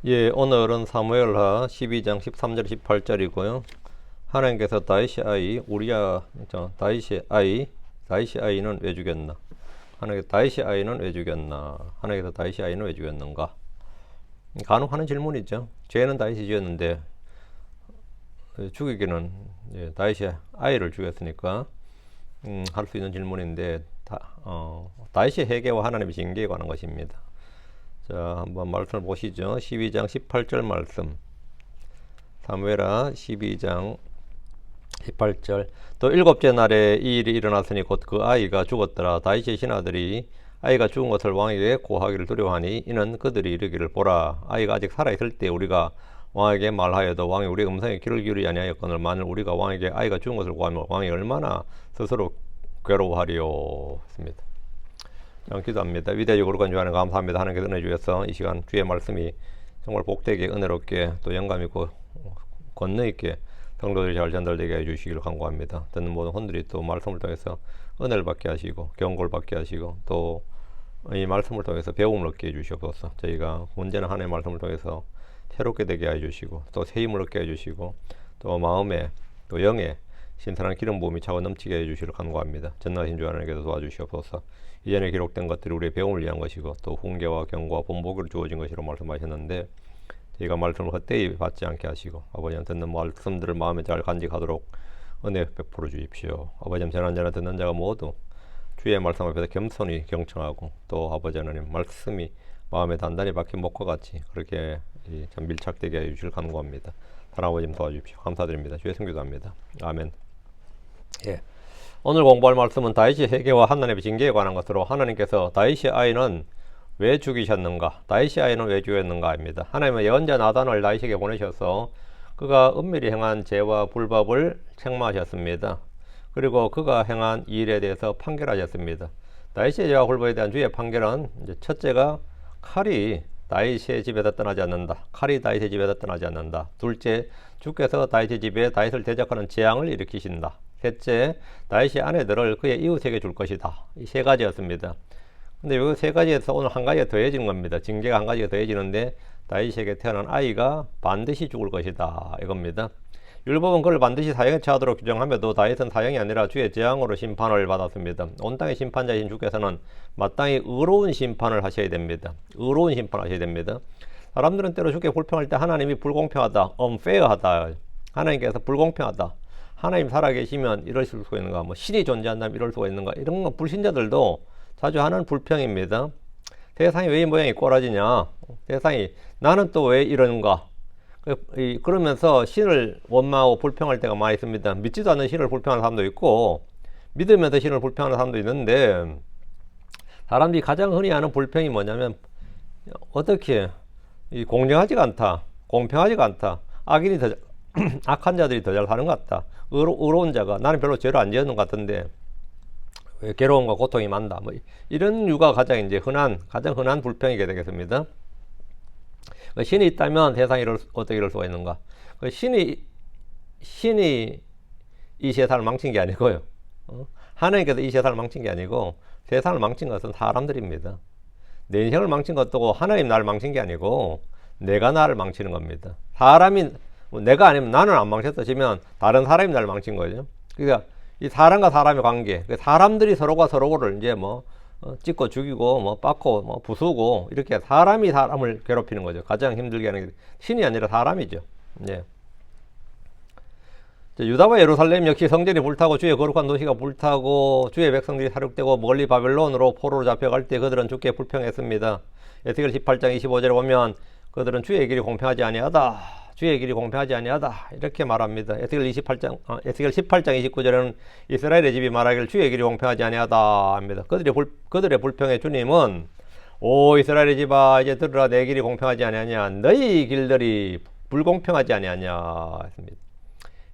예, 오늘은 사무엘하 12장 13절 18절이고요. 하나님께서 다윗이 아이 우리야 다윗이 아이는 왜 죽였나? 하나님께서 다윗이 아이는 왜 죽였나? 하나님께서 다윗이 아이는 왜 죽였는가? 간혹하는 질문이죠. 죄는 다윗이 지었는데 죽이기는 다윗이 아이를 죽였으니까 할 수 있는 질문인데 다윗의 회개와 하나님의 징계에 관한 것입니다. 자, 한번 말씀을 보시죠. 12장 18절 말씀. 사무엘하 12장 18절. 또 일곱째 날에 이 일이 일어났으니 곧 그 아이가 죽었더라. 다윗의 신하들이 아이가 죽은 것을 왕에게 고하기를 두려워하니 이는 그들이 이르기를 보라. 아이가 아직 살아있을 때 우리가 왕에게 말하여도 왕이 우리의 음성에 귀를 기울이지 아니하였거늘 만일 우리가 왕에게 아이가 죽은 것을 고하면 왕이 얼마나 스스로 괴로워하리요. 했습니다. 기도합니다. 위대하고 거룩한 주 하나님 감사합니다. 하나님께서 은혜 주셔서 이 시간 주의 말씀이 정말 복되게 은혜롭게 또 영감 있고 권능 있게 성도들이 잘 전달되게 해주시기를 간구합니다. 듣는 모든 혼들이 또 말씀을 통해서 은혜를 받게 하시고 경고를 받게 하시고 또 이 말씀을 통해서 배움을 얻게 해주시옵소서. 저희가 언제나 하나님의 말씀을 통해서 새롭게 되게 해주시고 또 새 힘을 얻게 해주시고 또 마음에 또 영에 신선한 기름 부음이 차고 넘치게 해주시기를 간구합니다. 전능하신 주 하나님께서 도와주시옵소서. 이전에 기록된 것들이 우리의 배움을 위한 것이고 또 훈계와 경고와 본보기를 주어진 것이라고 말씀하셨는데 저희가 말씀을 헛되이 받지 않게 하시고 아버지는 듣는 말씀들을 마음에 잘 간직하도록 은혜 베풀어 주십시오. 아버지는 전한전한 듣는 자가 모두 주의 말씀 앞에서 겸손히 경청하고 또 아버지 하나님 말씀이 마음에 단단히 박힌 목과 같이 그렇게 참 밀착되게 해주실 간구합니다. 사랑 아버지 도와주십시오. 감사드립니다. 주의 성기도합니다. 아멘. 예. 오늘 공부할 말씀은 다윗의 회개와 하나님의 징계에 관한 것으로 하나님께서 다윗의 아이는 왜 죽이셨는가? 다윗의 아이는 왜 죽였는가입니다. 하나님은 예언자 나단을 다윗에게 보내셔서 그가 은밀히 행한 죄와 불법을 책망하셨습니다. 그리고 그가 행한 일에 대해서 판결하셨습니다. 다윗의 죄와 불법에 대한 주의 판결은 첫째가 칼이 다윗의 집에서 떠나지 않는다. 칼이 다윗의 집에서 떠나지 않는다. 둘째, 주께서 다윗의 집에 다윗을 대적하는 재앙을 일으키신다. 셋째, 다윗의 아내들을 그의 이웃에게 줄 것이다. 이 세 가지였습니다. 근데 이 세 가지에서 오늘 한 가지가 더해지는 겁니다. 징계가 한 가지가 더해지는데 다윗에게 태어난 아이가 반드시 죽을 것이다. 이겁니다. 율법은 그를 반드시 사형에 처하도록 규정하며도 다윗은 사형이 아니라 주의 재앙으로 심판을 받았습니다. 온 땅의 심판자이신 주께서는 마땅히 의로운 심판을 하셔야 됩니다. 의로운 심판을 하셔야 됩니다. 사람들은 때로 주께 불평할 때 하나님이 불공평하다, unfair하다, 하나님께서 불공평하다, 하나님 살아계시면 이러실 수가 있는가, 뭐 신이 존재한다면 이럴 수가 있는가, 이런 건 불신자들도 자주 하는 불평입니다. 세상이 왜 이 모양이 꼬라지냐, 세상이 나는 또 왜 이러는가, 그러면서 신을 원망하고 불평할 때가 많이 있습니다. 믿지도 않는 신을 불평하는 사람도 있고 믿으면서 신을 불평하는 사람도 있는데 사람들이 가장 흔히 하는 불평이 뭐냐면 어떻게 공정하지가 않다, 공평하지가 않다, 악인이 더 악한 자들이 더 잘 사는 것 같다, 의로운 자가 나는 별로 죄를 안 지었는 것 같은데 왜 괴로움과 고통이 많다, 뭐 이런 이유가 가장 흔한 불평이게 되겠습니다. 신이 있다면 세상이 어떻게 이럴 수가 있는가? 신이 이 세상을 망친 게 아니고요. 하나님께서 이 세상을 망친 게 아니고 세상을 망친 것은 사람들입니다. 내 인생을 망친 것도 하나님 나를 망친 게 아니고 내가 나를 망치는 겁니다. 사람이 내가 아니면 나는 안 망쳤다 치면 다른 사람이 나를 망친 거죠. 그러니까 이 사람과 사람의 관계, 사람들이 서로가 서로를 이제 찍고 죽이고 빻고 부수고 이렇게 사람이 사람을 괴롭히는 거죠. 가장 힘들게 하는 게 신이 아니라 사람이죠. 예. 유다와 예루살렘 역시 성전이 불타고 주의 거룩한 도시가 불타고 주의 백성들이 사륙되고 멀리 바벨론으로 포로로 잡혀갈 때 그들은 주께 불평했습니다. 에스겔 18장 25절에 보면 그들은 주의 길이 공평하지 아니하다, 주의 길이 공평하지 아니하다 이렇게 말합니다. 에스겔 18장 29절에는 이스라엘의 집이 말하기를 주의 길이 공평하지 아니하다 합니다. 그들의 불평에 주님은 오 이스라엘의 집아 이제 들으라, 내 길이 공평하지 아니하냐, 너희 길들이 불공평하지 아니하냐 했습니다.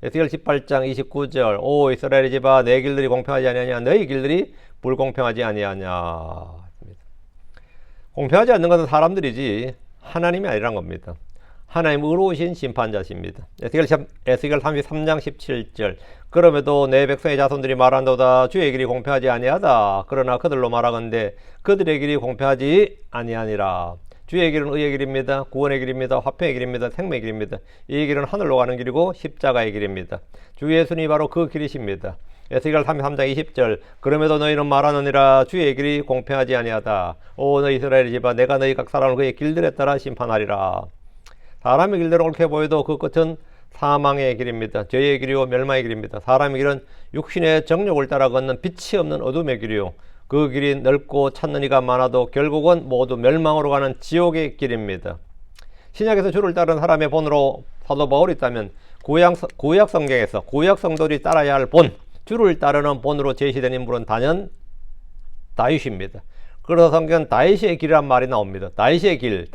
에스겔 18장 29절 오 이스라엘의 집아 내 길들이 공평하지 아니하냐, 너희 길들이 불공평하지 아니하냐 했습니다. 공평하지 않는 것은 사람들이지 하나님이 아니란 겁니다. 하나님 의로우신 심판자십니다. 에스겔 33장 17절 그럼에도 내 백성의 자손들이 말한도다, 주의 길이 공평하지 아니하다. 그러나 그들로 말하건대 그들의 길이 공평하지 아니하니라. 주의 길은 의의 길입니다. 구원의 길입니다. 화평의 길입니다. 생명의 길입니다. 이 길은 하늘로 가는 길이고 십자가의 길입니다. 주 예수님이 바로 그 길이십니다. 에스겔 33장 20절 그럼에도 너희는 말하느니라 주의 길이 공평하지 아니하다. 오 너희 이스라엘 집아 내가 너희 각 사람을 그의 길들에 따라 심판하리라. 사람의 길대로 옳게 보여도 그 끝은 사망의 길입니다. 죄의 길이요 멸망의 길입니다. 사람의 길은 육신의 정욕을 따라 걷는 빛이 없는 어둠의 길이요 그 길이 넓고 찾는 이가 많아도 결국은 모두 멸망으로 가는 지옥의 길입니다. 신약에서 주를 따르는 사람의 본으로 사도 바울이 있다면 구약 성경에서 구약 성도들이 따라야 할 본, 주를 따르는 본으로 제시된 인물은 단연 다윗입니다. 그래서 성경은 다윗의 길이란 말이 나옵니다. 다윗의 길.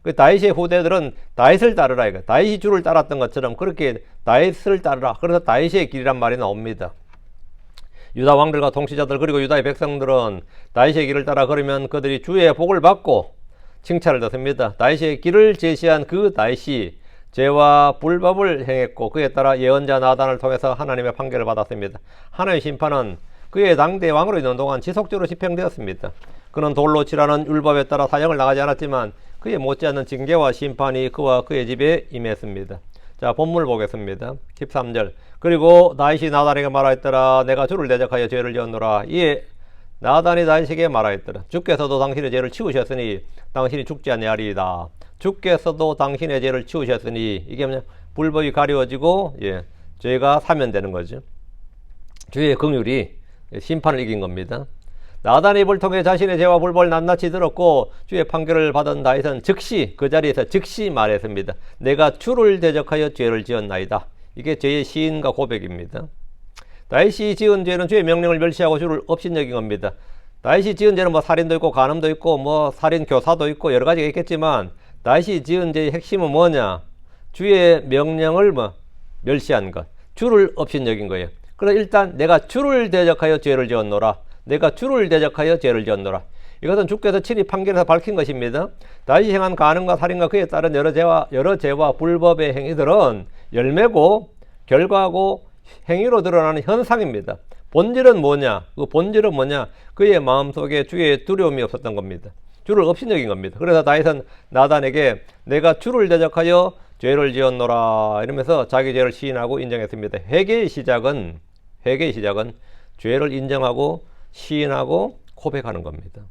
그 다윗의 후대들은 다윗을 따르라 이거. 다윗이 주를 따랐던 것처럼 그렇게 다윗을 따르라. 그래서 다윗의 길이란 말이 나옵니다. 유다 왕들과 통치자들 그리고 유다의 백성들은 다윗의 길을 따라 걸으면 그들이 주의 복을 받고 칭찬을 듣습니다. 다윗의 길을 제시한 그 다윗이 죄와 불법을 행했고 그에 따라 예언자 나단을 통해서 하나님의 판결을 받았습니다. 하나님의 심판은 그의 당대 왕으로 있는 동안 지속적으로 집행되었습니다. 그는 돌로 칠하는 율법에 따라 사형을 당하지 않았지만 그에 못지않는 징계와 심판이 그와 그의 집에 임했습니다. 자, 본문을 보겠습니다. 13절 그리고 다윗이 나단에게 말하였더라. 내가 주를 대적하여 죄를 지었노라. 이에 나단이 다윗에게 말하였더라. 주께서도 당신의 죄를 치우셨으니 당신이 죽지 아니하리이다. 주께서도 당신의 죄를 치우셨으니 이게 뭐냐? 불법이 가려워지고 죄가 사면되는 거죠. 주의 긍휼이 심판을 이긴 겁니다. 나단의 입을 통해 자신의 죄와 불법을 낱낱이 들었고 주의 판결을 받은 다윗은 즉시 그 자리에서 즉시 말했습니다. 내가 주를 대적하여 죄를 지었나이다. 이게 죄의 시인과 고백입니다. 다윗이 지은 죄는 주의 명령을 멸시하고 주를 업신여긴 겁니다. 다윗이 지은 죄는 뭐 살인도 있고 간음도 있고 뭐 살인 교사도 있고 여러 가지가 있겠지만 다윗이 지은 죄의 핵심은 뭐냐? 주의 명령을 멸시한 것, 주를 업신여긴 거예요. 그래서 일단 내가 주를 대적하여 죄를 지었노라. 내가 주를 대적하여 죄를 지었노라. 이것은 주께서 친히 판결에서 밝힌 것입니다. 다윗이 행한 간음과 살인과 그에 따른 여러 죄와 불법의 행위들은 열매고 결과고 행위로 드러나는 현상입니다. 본질은 뭐냐? 그 본질은 뭐냐? 그의 마음속에 주의 두려움이 없었던 겁니다. 주를 업신여긴 겁니다. 그래서 다윗은 나단에게 내가 주를 대적하여 죄를 지었노라 이러면서 자기 죄를 시인하고 인정했습니다. 회개의 시작은 죄를 인정하고 시인하고 고백하는 겁니다.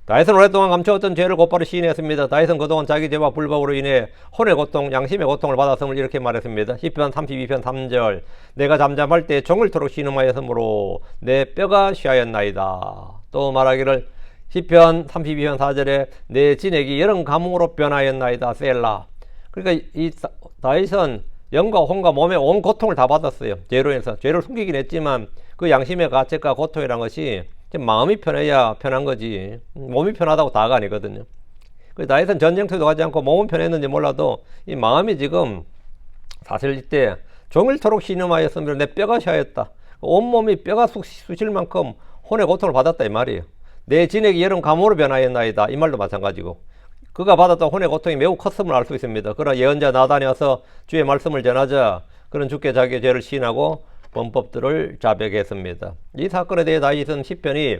다윗은 오랫동안 감춰왔던 죄를 곧바로 시인했습니다. 다윗은 그동안 자기 죄와 불법으로 인해 혼의 고통, 양심의 고통을 받았음을 이렇게 말했습니다. 시편 32편 3절 내가 잠잠할 때 종일토록 신음하였으므로 내 뼈가 쉬하였나이다. 또 말하기를 시편 32편 4절에 내 진액이 여름 가뭄으로 변하였나이다. 셀라. 그러니까 이 다윗은 영과 혼과 몸의 온 고통을 다 받았어요. 죄로 인해서. 죄를 숨기긴 했지만 그 양심의 가책과 고통이라는 것이 마음이 편해야 편한 거지 몸이 편하다고 다가 아니거든요. 다윗은 전쟁터에도 가지 않고 몸은 편했는지 몰라도 이 마음이 지금 사실 이때 종일토록 신음하였으므로 내 뼈가 샤였다. 온몸이 뼈가 쑤실 만큼 혼의 고통을 받았다 이 말이에요. 내 진액이 여름 가뭄으로 변하였나이다. 이 말도 마찬가지고 그가 받았던 혼의 고통이 매우 컸음을 알 수 있습니다. 그러나 예언자 나단이 와서 주의 말씀을 전하자 그는 주께 자기의 죄를 시인하고 범법들을 자백했습니다. 이 사건에 대해 다윗은 시편이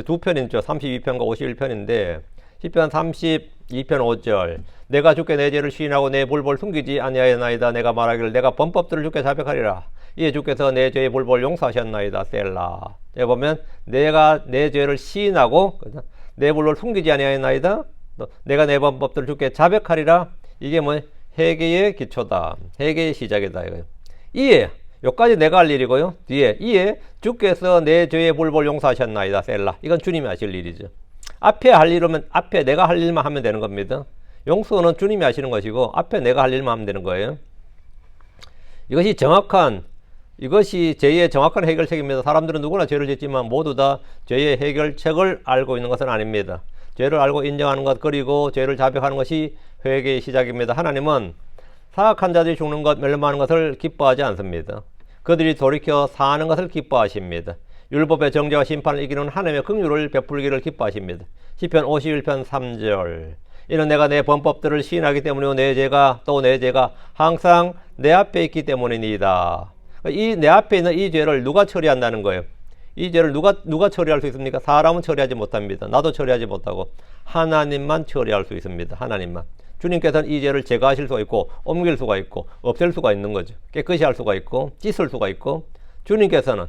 두 편이죠. 32편과 51편인데 시편 32편 5절 내가 주께 내 죄를 시인하고 내 불법을 숨기지 아니하였나이다. 내가 말하기를 내가 범법들을 주께 자백하리라. 이에 주께서 내 죄의 불법을 용서하셨나이다. 셀라. 여기 보면 내가 내 죄를 시인하고 내 불법을 숨기지 아니하였나이다. 내가 내 범법들을 주께 자백하리라. 이게 뭐 회개의 기초다. 회개의 시작이다. 이거요. 이에 여기까지 내가 할 일이고요. 뒤에 이에 주께서 내 죄의 불법을 용서하셨나이다. 셀라. 이건 주님이 하실 일이죠. 앞에 할 일이면 앞에 내가 할 일만 하면 되는 겁니다. 용서는 주님이 하시는 것이고 앞에 내가 할 일만 하면 되는 거예요. 이것이 죄의 정확한 해결책입니다. 사람들은 누구나 죄를 짓지만 모두 다 죄의 해결책을 알고 있는 것은 아닙니다. 죄를 알고 인정하는 것 그리고 죄를 자백하는 것이 회개의 시작입니다. 하나님은 사악한 자들이 죽는 것, 멸망하는 것을 기뻐하지 않습니다. 그들이 돌이켜 사는 것을 기뻐하십니다. 율법의 정죄와 심판을 이기는 하나님의 긍휼을 베풀기를 기뻐하십니다. 시편 51편 3절 이는 내가 내 범법들을 시인하기 때문이요 내 죄가 항상 내 앞에 있기 때문이니이다. 이 내 앞에 있는 이 죄를 누가 처리한다는 거예요? 이 죄를 누가 처리할 수 있습니까? 사람은 처리하지 못합니다. 나도 처리하지 못하고 하나님만 처리할 수 있습니다. 하나님만. 주님께서는 이 죄를 제거하실 수가 있고 옮길 수가 있고 없앨 수가 있는 거죠. 깨끗이 할 수가 있고 씻을 수가 있고 주님께서는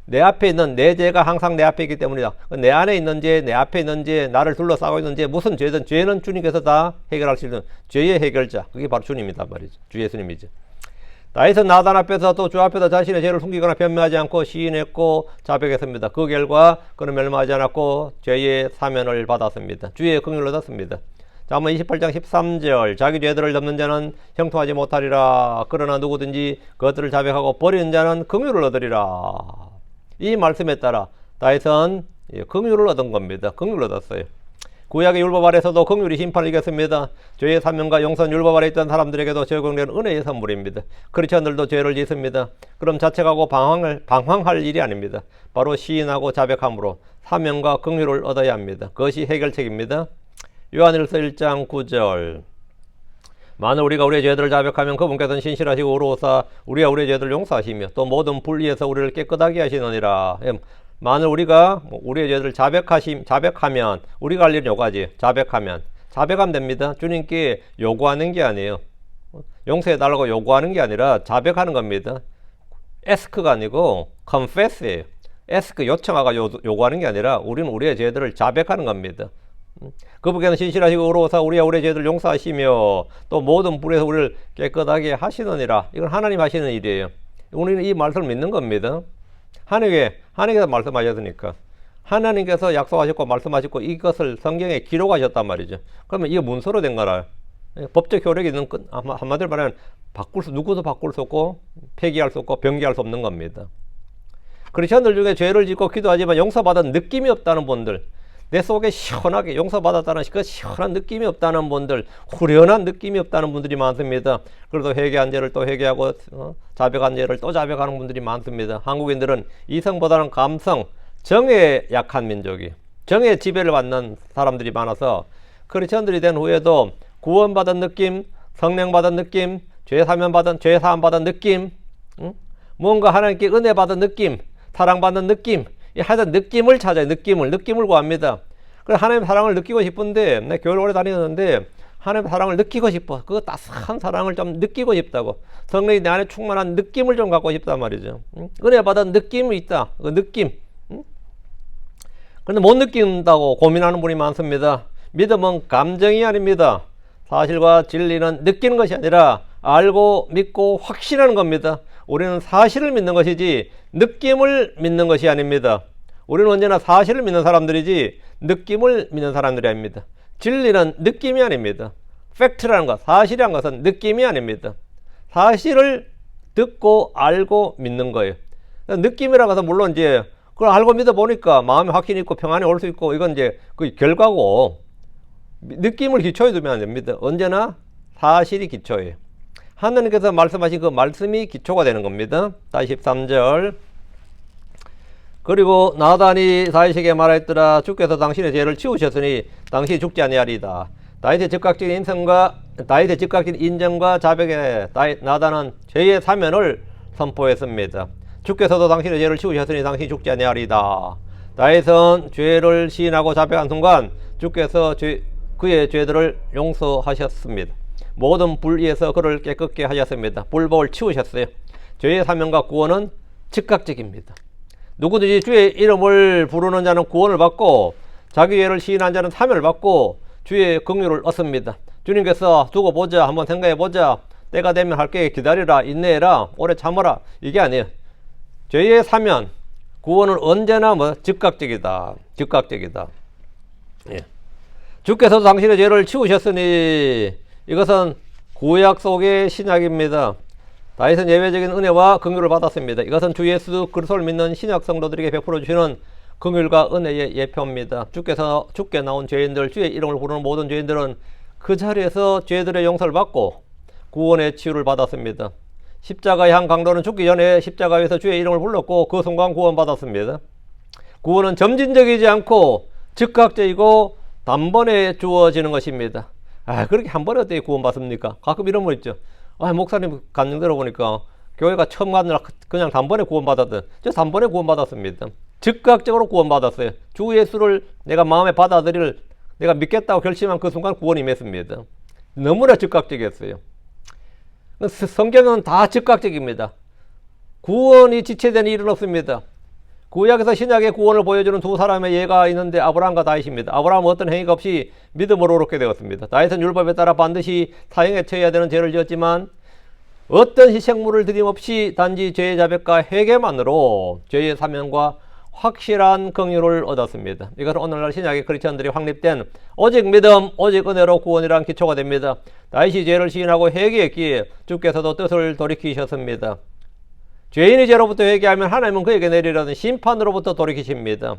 내 앞에 있는 내 죄가 항상 내 앞에 있기 때문이다. 내 안에 있는 죄, 내 앞에 있는 죄, 나를 둘러싸고 있는 죄, 무슨 죄든 죄는 주님께서 다 해결할 수 있는 죄의 해결자. 그게 바로 주님이다 말이죠. 주 예수님이죠. 다윗은 나단 앞에서 또 주 앞에서 자신의 죄를 숨기거나 변명하지 않고 시인했고 자백했습니다. 그 결과 그는 멸망하지 않았고 죄의 사면을 받았습니다. 주의 긍휼을 얻었습니다. 자, 한번 28장 13절 자기 죄들을 덮는 자는 형통하지 못하리라. 그러나 누구든지 그것들을 자백하고 버리는 자는 긍휼을 얻으리라. 이 말씀에 따라 다윗은 긍휼을 얻은 겁니다. 긍휼을 얻었어요. 구약의 율법 아래서도 긍휼이 심판을 이겼습니다. 죄의 사명과 용선 율법 아래 있던 사람들에게도 적용되는 은혜의 선물입니다. 크리스천들도 죄를 짓습니다. 그럼 자책하고 방황할 일이 아닙니다. 바로 시인하고 자백함으로 사명과 긍휼을 얻어야 합니다. 그것이 해결책입니다. 요한일서 1장 9절 만일 우리가 우리의 죄들을 자백하면 그분께서는 신실하시고 의로우사 우리가 우리의 죄들을 용서하시며 또 모든 불의에서 우리를 깨끗하게 하시느니라. 만일 우리가 우리의 죄들을 자백하면 우리가 할 일은 요가지. 자백하면 됩니다. 주님께 요구하는 게 아니에요. 용서해달라고 요구하는 게 아니라 자백하는 겁니다. ask가 아니고 confess예요. ask 요청하고 요구하는 게 아니라 우리는 우리의 죄들을 자백하는 겁니다. 그분께서는 신실하시고 의로우사 우리가 우리의 죄들을 용서하시며 또 모든 불에서 우리를 깨끗하게 하시느니라. 이건 하나님 하시는 일이에요. 우리는 이 말씀을 믿는 겁니다. 하나님께서 말씀하셨으니까 하나님께서 약속하셨고 말씀하셨고 이것을 성경에 기록하셨단 말이죠. 그러면 이게 문서로 된 거라 법적 효력이 있는 한마디로 말하면 누구도 바꿀 수 없고 폐기할 수 없고 변기할 수 없는 겁니다. 크리스천들 중에 죄를 짓고 기도하지만 용서받은 느낌이 없다는 분들, 내 속에 시원하게 용서받았다는 그 시원한 느낌이 없다는 분들, 후련한 느낌이 없다는 분들이 많습니다. 그래도 회개한 죄를 또 회개하고 자백한 죄를 또 자백하는 분들이 많습니다. 한국인들은 이성보다는 감성, 정에 약한 민족이, 정의 지배를 받는 사람들이 많아서 크리스천들이 된 후에도 구원받은 느낌, 성령 받은 느낌, 죄 사함 받은 느낌, 뭔가 하나님께 은혜 받은 느낌, 사랑받는 느낌, 하여튼 느낌을 찾아요. 느낌을 구합니다. 그래서 하나님의 사랑을 느끼고 싶은데, 내 교회를 오래 다녔는데 하나님의 사랑을 느끼고 싶어. 그 따스한 사랑을 좀 느끼고 싶다고. 성령이 내 안에 충만한 느낌을 좀 갖고 싶단 말이죠. 은혜 받은 느낌이 있다. 그 느낌. 그런데 못 느낀다고 고민하는 분이 많습니다. 믿음은 감정이 아닙니다. 사실과 진리는 느끼는 것이 아니라 알고 믿고 확신하는 겁니다. 우리는 사실을 믿는 것이지 느낌을 믿는 것이 아닙니다. 우리는 언제나 사실을 믿는 사람들이지 느낌을 믿는 사람들이 아닙니다. 진리는 느낌이 아닙니다. 팩트라는 것, 사실이라는 것은 느낌이 아닙니다. 사실을 듣고 알고 믿는 거예요. 느낌이라고 해서 물론 이제 그걸 알고 믿어보니까 마음에 확신이 있고 평안이 올 수 있고 이건 이제 그 결과고, 느낌을 기초에 두면 안 됩니다. 언제나 사실이 기초예요. 하나님께서 말씀하신 그 말씀이 기초가 되는 겁니다. 다시 13절. 그리고 나단이 다윗에게 말하였더라. 주께서 당신의 죄를 치우셨으니 당신이 죽지 아니하리이다. 다윗의 즉각적인 인정과 자백에 나단은 죄의 사면을 선포했습니다. 주께서도 당신의 죄를 치우셨으니 당신이 죽지 아니하리이다. 다윗은 죄를 시인하고 자백한 순간 주께서 그의 죄들을 용서하셨습니다. 모든 불의에서 그를 깨끗게 하셨습니다. 불법을 치우셨어요. 죄의 사명과 구원은 즉각적입니다. 누구든지 주의 이름을 부르는 자는 구원을 받고 자기 죄를 시인한 자는 사면을 받고 주의 긍휼을 얻습니다. 주님께서 두고 보자, 한번 생각해 보자, 때가 되면 할게, 기다리라, 인내해라, 오래 참아라, 이게 아니에요. 죄의 사면, 구원은 언제나 즉각적이다. 예. 주께서도 당신의 죄를 치우셨으니, 이것은 구약 속의 신약입니다. 다윗은 예외적인 은혜와 긍휼을 받았습니다. 이것은 주 예수 그리스도를 믿는 신약 성도들에게 베풀어 주시는 긍휼과 은혜의 예표입니다. 주께 나온 죄인들, 주의 이름을 부르는 모든 죄인들은 그 자리에서 죄들의 용서를 받고 구원의 치유를 받았습니다. 십자가의 한 강도는 죽기 전에 십자가에서 주의 이름을 불렀고 그 순간 구원받았습니다. 구원은 점진적이지 않고 즉각적이고 단번에 주어지는 것입니다. 그렇게 한 번에 어떻게 구원받습니까? 가끔 이런 분 있죠. 목사님 간증 들어보니까 교회가 처음 가느라 그냥 단번에 구원받았던, 저 단번에 구원받았습니다. 즉각적으로 구원받았어요. 주 예수를 내가 마음에 받아들일, 내가 믿겠다고 결심한 그 순간 구원이 맺습니다. 너무나 즉각적이었어요. 성경은 다 즉각적입니다. 구원이 지체된 일은 없습니다. 구약에서 신약의 구원을 보여주는 두 사람의 예가 있는데 아브라함과 다윗입니다. 아브라함은 어떤 행위가 없이 믿음으로 옳게 되었습니다. 다윗은 율법에 따라 반드시 사형에 처해야 되는 죄를 지었지만 어떤 희생물을 드림없이 단지 죄의 자백과 회개만으로 죄의 사면과 확실한 긍휼을 얻었습니다. 이것은 오늘날 신약의 크리스천들이 확립된 오직 믿음, 오직 은혜로 구원이란 기초가 됩니다. 다윗이 죄를 시인하고 회개했기에 주께서도 뜻을 돌이키셨습니다. 죄인이 죄로부터 회개하면 하나님은 그에게 내리려는 심판으로부터 돌이키십니다.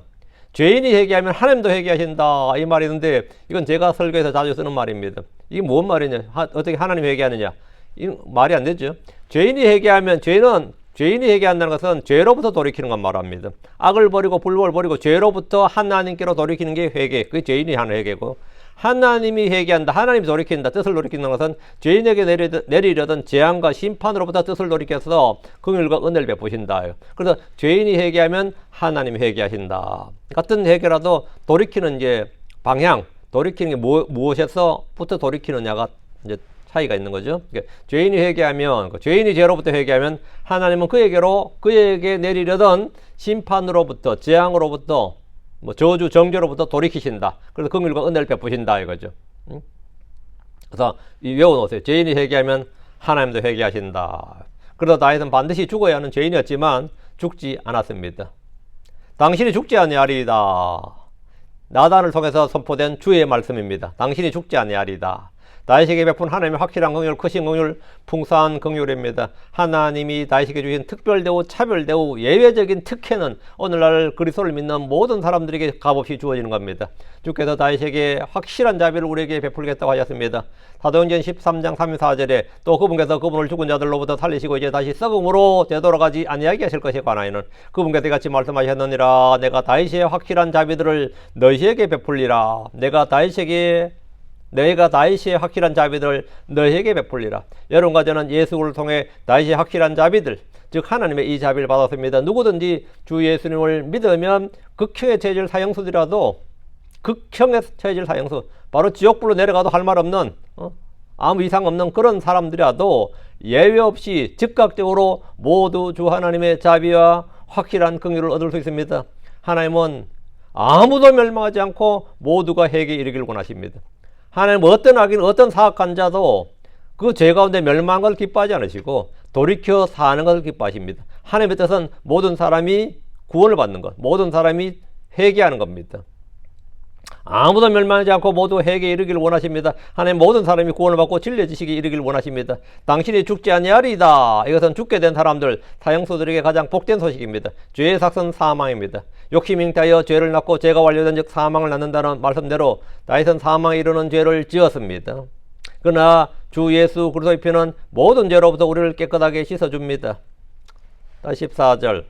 죄인이 회개하면 하나님도 회개하신다, 이 말이 있는데 이건 제가 설교에서 자주 쓰는 말입니다. 이게 뭔 말이냐? 어떻게 하나님 회개하느냐? 이 말이 안 되죠. 죄인이 회개하면, 죄인이 회개한다는 것은 죄로부터 돌이키는 것 말합니다. 악을 버리고 불법을 버리고 죄로부터 하나님께로 돌이키는 게 회개, 그게 죄인이 하는 회개고, 하나님이 회개한다, 하나님이 돌이킨다, 뜻을 돌이키는 것은 죄인에게 내리려던 재앙과 심판으로부터 뜻을 돌이켜서 긍휼과 은혜를 베푸신다. 그래서 죄인이 회개하면 하나님이 회개하신다. 같은 회개라도 돌이키는 이제 방향, 돌이키는 게 무엇에서부터 돌이키느냐가 이제 차이가 있는 거죠. 그러니까 죄인이 회개하면, 죄인이 죄로부터 회개하면 하나님은 그에게 내리려던 심판으로부터, 재앙으로부터, 저주, 정죄로부터 돌이키신다. 그래서 긍휼과 은혜를 베푸신다 이거죠. 그래서 외워놓으세요. 죄인이 회개하면 하나님도 회개하신다. 그러다 다윗은 반드시 죽어야 하는 죄인이었지만 죽지 않았습니다. 당신이 죽지 아니하리이다. 나단을 통해서 선포된 주의 말씀입니다. 당신이 죽지 아니하리이다. 다윗에게 베푼 하나님의 확실한 긍휼, 크신 긍휼, 풍성한 긍휼입니다. 하나님이 다윗에게 주신 특별대우, 차별대우, 예외적인 특혜는 오늘날 그리스도를 믿는 모든 사람들에게 값없이 주어지는 겁니다. 주께서 다윗에게 확실한 자비를 우리에게 베풀겠다고 하셨습니다. 사도행전 13장 34절에 또 그분께서 그분을 죽은 자들로부터 살리시고 이제 다시 썩음으로 되돌아가지 아니하게 하실 것에 관하여는 그분께서 이같이 말씀하셨느니라. 내가 다윗의 확실한 자비들을 너희에게 베풀리라. 내가 다윗의 확실한 자비들을 너희에게 베풀리라. 여러분과 저는 예수를 통해 다윗의 확실한 자비들, 즉 하나님의 이 자비를 받았습니다. 누구든지 주 예수님을 믿으면 극형의 체질 사형수들이라도, 극형의 체질 사형수, 바로 지옥불로 내려가도 할 말 없는, 아무 이상 없는 그런 사람들이라도 예외 없이 즉각적으로 모두 주 하나님의 자비와 확실한 긍휼을 얻을 수 있습니다. 하나님은 아무도 멸망하지 않고 모두가 회개에 이르기를 원하십니다. 하나님은 어떤 악인, 어떤 사악한 자도 그 죄 가운데 멸망한 걸 기뻐하지 않으시고 돌이켜 사는 것을 기뻐하십니다. 하나님의 뜻은 모든 사람이 구원을 받는 것, 모든 사람이 회개하는 겁니다. 아무도 멸망하지 않고 모두 회개에 이르기를 원하십니다. 하나님 모든 사람이 구원을 받고 진리지식에 이르기를 원하십니다. 당신이 죽지 아니하리이다. 이것은 죽게 된 사람들, 사형수들에게 가장 복된 소식입니다. 죄의 삭은 사망입니다. 욕심이 잉태하여 죄를 낳고 죄가 완료된 즉 사망을 낳는다는 말씀대로 다윗은 사망에 이르는 죄를 지었습니다. 그러나 주 예수 그리스도의 피는 모든 죄로부터 우리를 깨끗하게 씻어줍니다. 14절.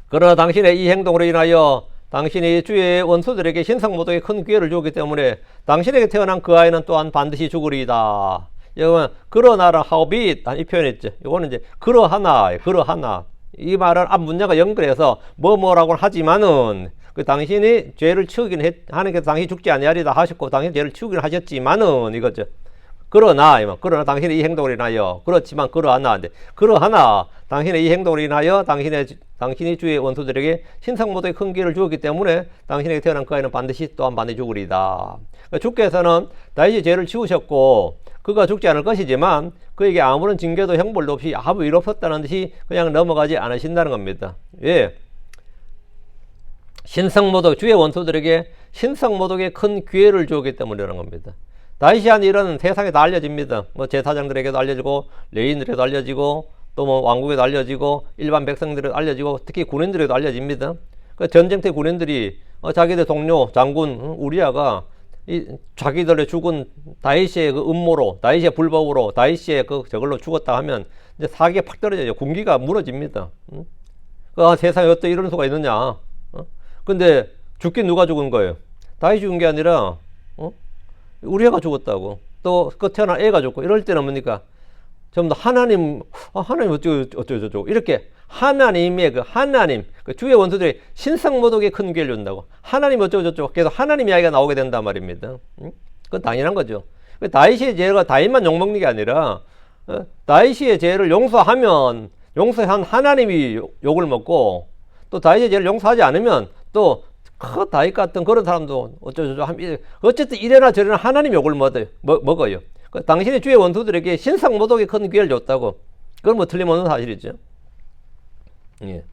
그러나 당신의 이 행동으로 인하여 당신이 주의 원수들에게 신성모독의 큰 기회를 주었기 때문에 당신에게 태어난 그 아이는 또한 반드시 죽으리이다. 여러분, 그러나라 하오빗, 이 표현 있죠. 이거는 이제 그러하나. 이 말은 앞 문장과 연결해서 뭐라고 하지만은 당신이 죄를 치우긴 하나님께서 당신이 죽지 아니하리다 하셨고 당신이 죄를 치우긴 하셨지만은 이거죠. 그러나 당신의 이 행동으로 인하여, 그렇지만 그러하나 당신의 이 행동으로 인하여 당신이 주의 원수들에게 신성모독의 큰 기회를 주었기 때문에 당신에게 태어난 그 아이는 반드시 죽으리다. 주께서는 다윗이 죄를 치우셨고 그가 죽지 않을 것이지만 그에게 아무런 징계도 형벌도 없이 아무 일 없었다는 듯이 그냥 넘어가지 않으신다는 겁니다. 왜? 신성모독, 주의 원수들에게 신성모독의 큰 기회를 주었기 때문이라는 겁니다. 다윗이 한 일은 세상에 다 알려집니다. 제사장들에게도 알려지고 레위인들에게도 알려지고 또 왕국에도 알려지고 일반 백성들에게도 알려지고 특히 군인들에게도 알려집니다. 전쟁 때 군인들이 자기들 동료 장군 우리아가 자기들의 죽은 다윗의 그 음모로, 다윗의 불법으로, 다윗의 저걸로 죽었다 하면 이제 사기가 팍 떨어져요. 군기가 무너집니다. 세상에 어떻게 이런 수가 있느냐? 근데 죽긴 누가 죽은 거예요? 다윗이 죽은 게 아니라 우리 애가 죽었다고. 또 태어난 애가 죽고 이럴 때는 뭡니까? 전부 다 하나님 어쩌고 이렇게 하나님의 그 하나님, 그 주의 원수들이 신성모독에 큰 기회를 준다고. 하나님 어쩌고저쩌고 계속 하나님 이야기가 나오게 된단 말입니다. 그건 당연한 거죠. 다윗의 죄가 다윗만 욕먹는 게 아니라 다윗의 죄를 용서하면 용서한 하나님이 욕을 먹고 또 다윗의 죄를 용서하지 않으면 또 다윗 같은 그런 사람도 어쩌고저쩌고 어쨌든 이래나 저래나 하나님 욕을 먹어요. 당신의 주의 원수들에게 신성모독에 큰 기회를 줬다고. 그건 뭐 틀림없는 사실이죠. 예.